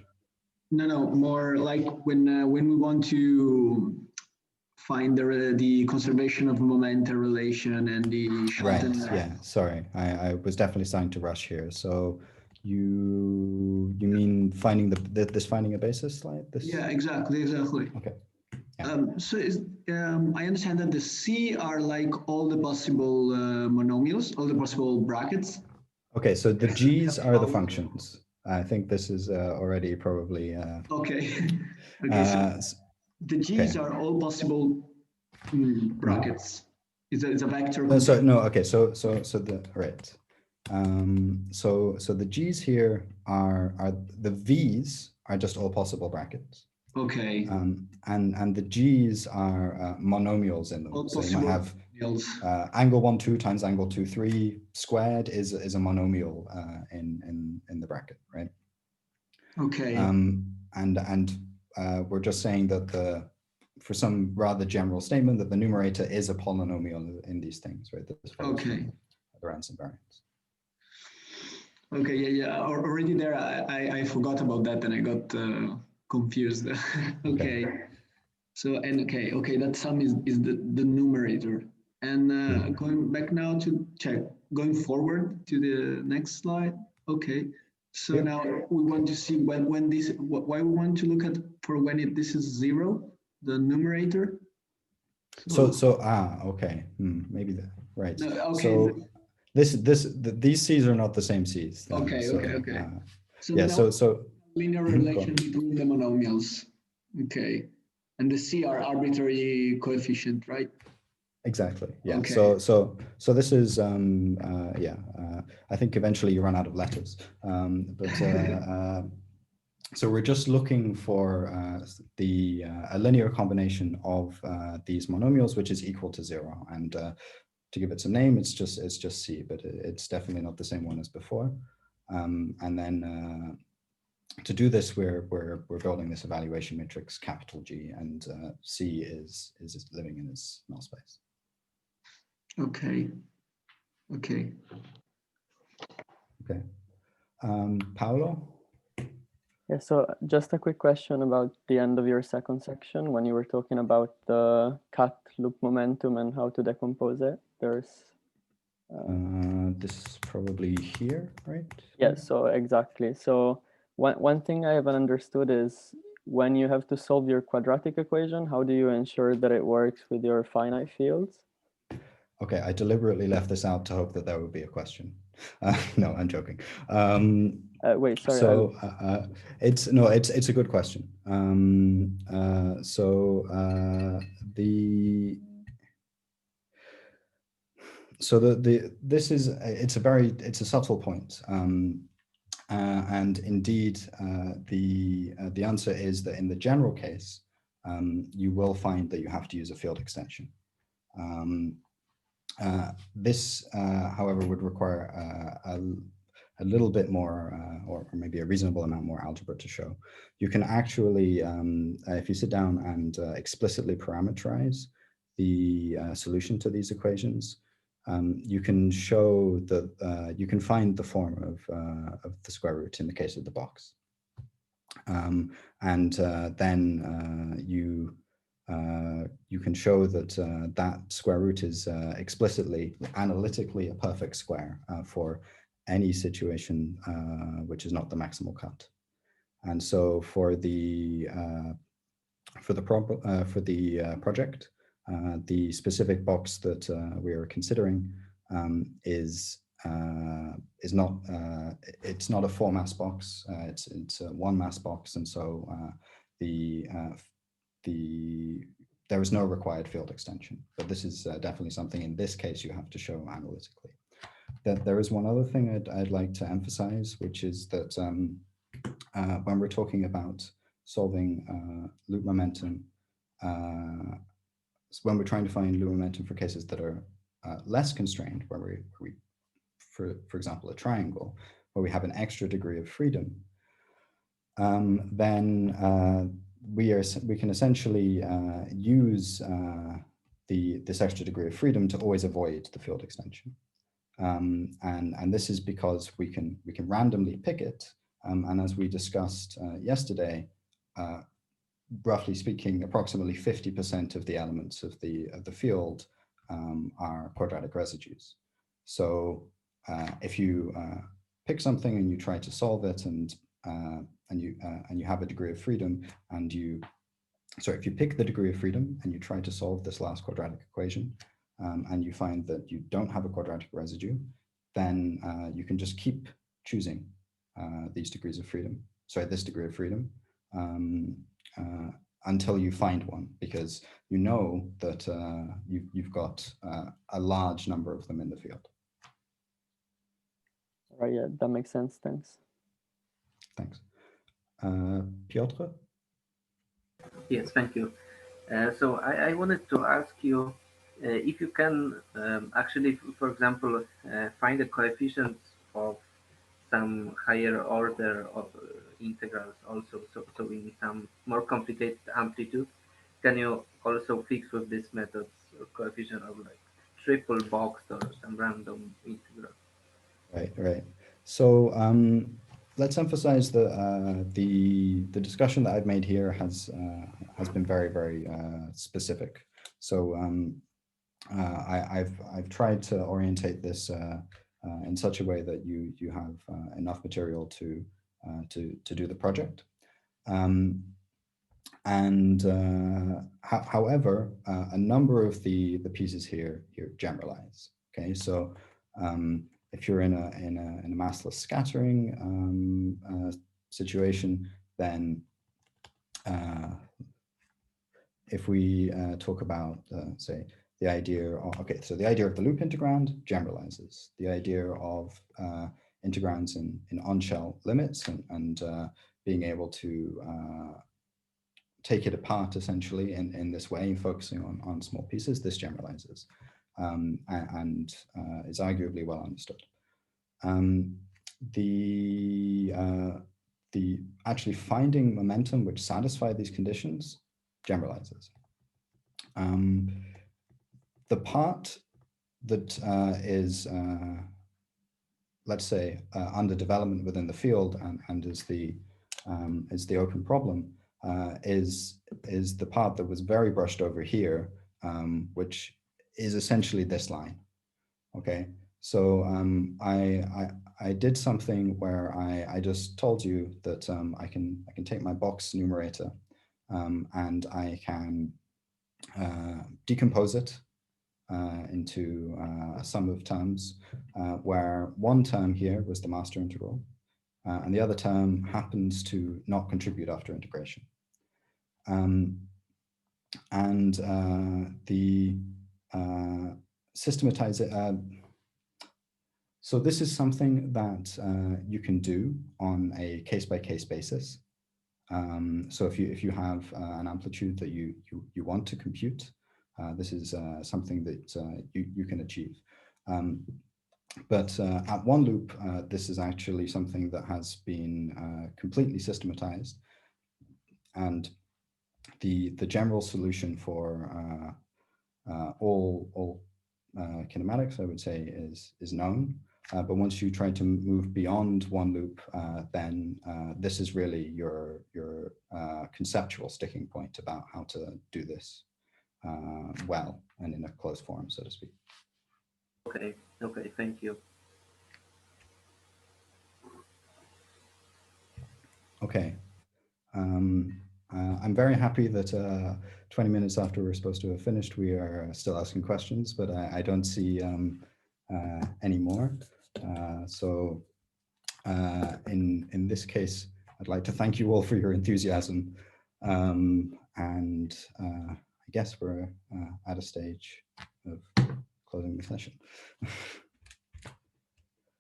No, more like when we want to find the conservation of momenta relation and the Right, shorten. yeah, sorry. I was definitely starting to rush here. So you mean finding this finding a basis slide? This? Yeah, exactly. Okay. Yeah. So I understand that the C are like all the possible monomials, all the possible brackets. Okay, so the G's are the functions. I think this is already probably. Okay. Okay. So the G's are all possible brackets. It's a vector. So no. Okay. So the right. So the G's here are the V's are just all possible brackets. Okay. And the G's are monomials in them. All so you might have angle 1, 2 times angle 2, 3 squared is a monomial in the bracket, right? Okay. And we're just saying that for some rather general statement that the numerator is a polynomial in these things, right? Okay. The Berends invariants. Okay. Yeah. Already there, I forgot about that and I got confused. Okay. So okay. That sum is the numerator. And going back now to check, going forward to the next slide. Okay. So now we want to see when this, why we want to look at for when this is 0, the numerator. Okay, maybe that, right. No, okay. So these C's are not the same C's. Okay. So so linear relation between the monomials. Okay. And the C are arbitrary coefficient, right? Exactly. Yeah. Okay. So this is I think eventually you run out of letters. So we're just looking for a linear combination of these monomials, which is equal to 0. And to give it some name, it's just C, but it's definitely not the same one as before. And then to do this, we're building this evaluation matrix, capital G, and C is living in its null space. Okay. Paolo? Yeah, so just a quick question about the end of your second section when you were talking about the cut loop momentum and how to decompose it. There's this is probably here, right? Yeah, so exactly. So one thing I haven't understood is when you have to solve your quadratic equation, how do you ensure that it works with your finite fields? Okay, I deliberately left this out to hope that there would be a question. No, I'm joking. Wait, sorry. So it's a good question. It's a subtle point. And indeed, the answer is that in the general case, you will find that you have to use a field extension. This, however, would require a little bit more, or maybe a reasonable amount more algebra to show. You can actually, if you sit down and explicitly parameterize the solution to these equations, you can show that you can find the form of the square root in the case of the box. Then you can show that that square root is explicitly, analytically, a perfect square for any situation which is not the maximal cut. And so for the project, the specific box that we are considering is not it's not a 4-mass box. It's a 1-mass box, and so there is no required field extension. But this is definitely something in this case you have to show analytically. There is one other thing I'd like to emphasize, which is that when we're talking about solving loop momentum, when we're trying to find loop momentum for cases that are less constrained, where we for example, a triangle, where we have an extra degree of freedom, then we can essentially use this extra degree of freedom to always avoid the field extension. And this is because we can randomly pick it. And as we discussed yesterday, roughly speaking, approximately 50% of the elements of the field are quadratic residues. So if you pick something and you try to solve it, and you have a degree of freedom, and if you pick the degree of freedom and you try to solve this last quadratic equation, and you find that you don't have a quadratic residue, then you can just keep choosing these degrees of freedom, this degree of freedom, until you find one, because you know that you've got a large number of them in the field. Right, yeah, that makes sense. Thanks. Thanks. Piotr? Yes, thank you. So I wanted to ask you if you can actually, for example, find the coefficients of some higher order of integrals also. So in some more complicated amplitudes, can you also fix with this method coefficient of like triple boxed or some random integral? Right. So let's emphasize that the discussion that I've made here has been very specific. So I've tried to orientate this in such a way that you have enough material to do the project. However, a number of the pieces here generalize. Okay, so if you're in a massless scattering situation, then if we talk about say the idea of, so the idea of the loop integrand generalizes. The idea of integrands in on-shell limits and being able to take it apart essentially in this way, focusing on small pieces, this generalizes and is arguably well understood. The actually finding momentum which satisfy these conditions generalizes. The part that is, let's say, under development within the field and is the open problem is the part that was very brushed over here, which is essentially this line. Okay, so I did something where I just told you that I can take my box numerator and I can decompose it into a sum of terms where one term here was the master integral and the other term happens to not contribute after integration. The systematization, so this is something that you can do on a case-by-case basis. So if you have an amplitude that you want to compute, this is something that you can achieve. But at one loop, this is actually something that has been completely systematized, and the general solution for all kinematics, I would say, is known. But once you try to move beyond one loop, then this is really your conceptual sticking point about how to do this well and in a closed form, so to speak. Okay, thank you. Okay. I'm very happy that 20 minutes after we're supposed to have finished, we are still asking questions, but I don't see any more. So in this case, I'd like to thank you all for your enthusiasm. And I guess we're at a stage of closing the session.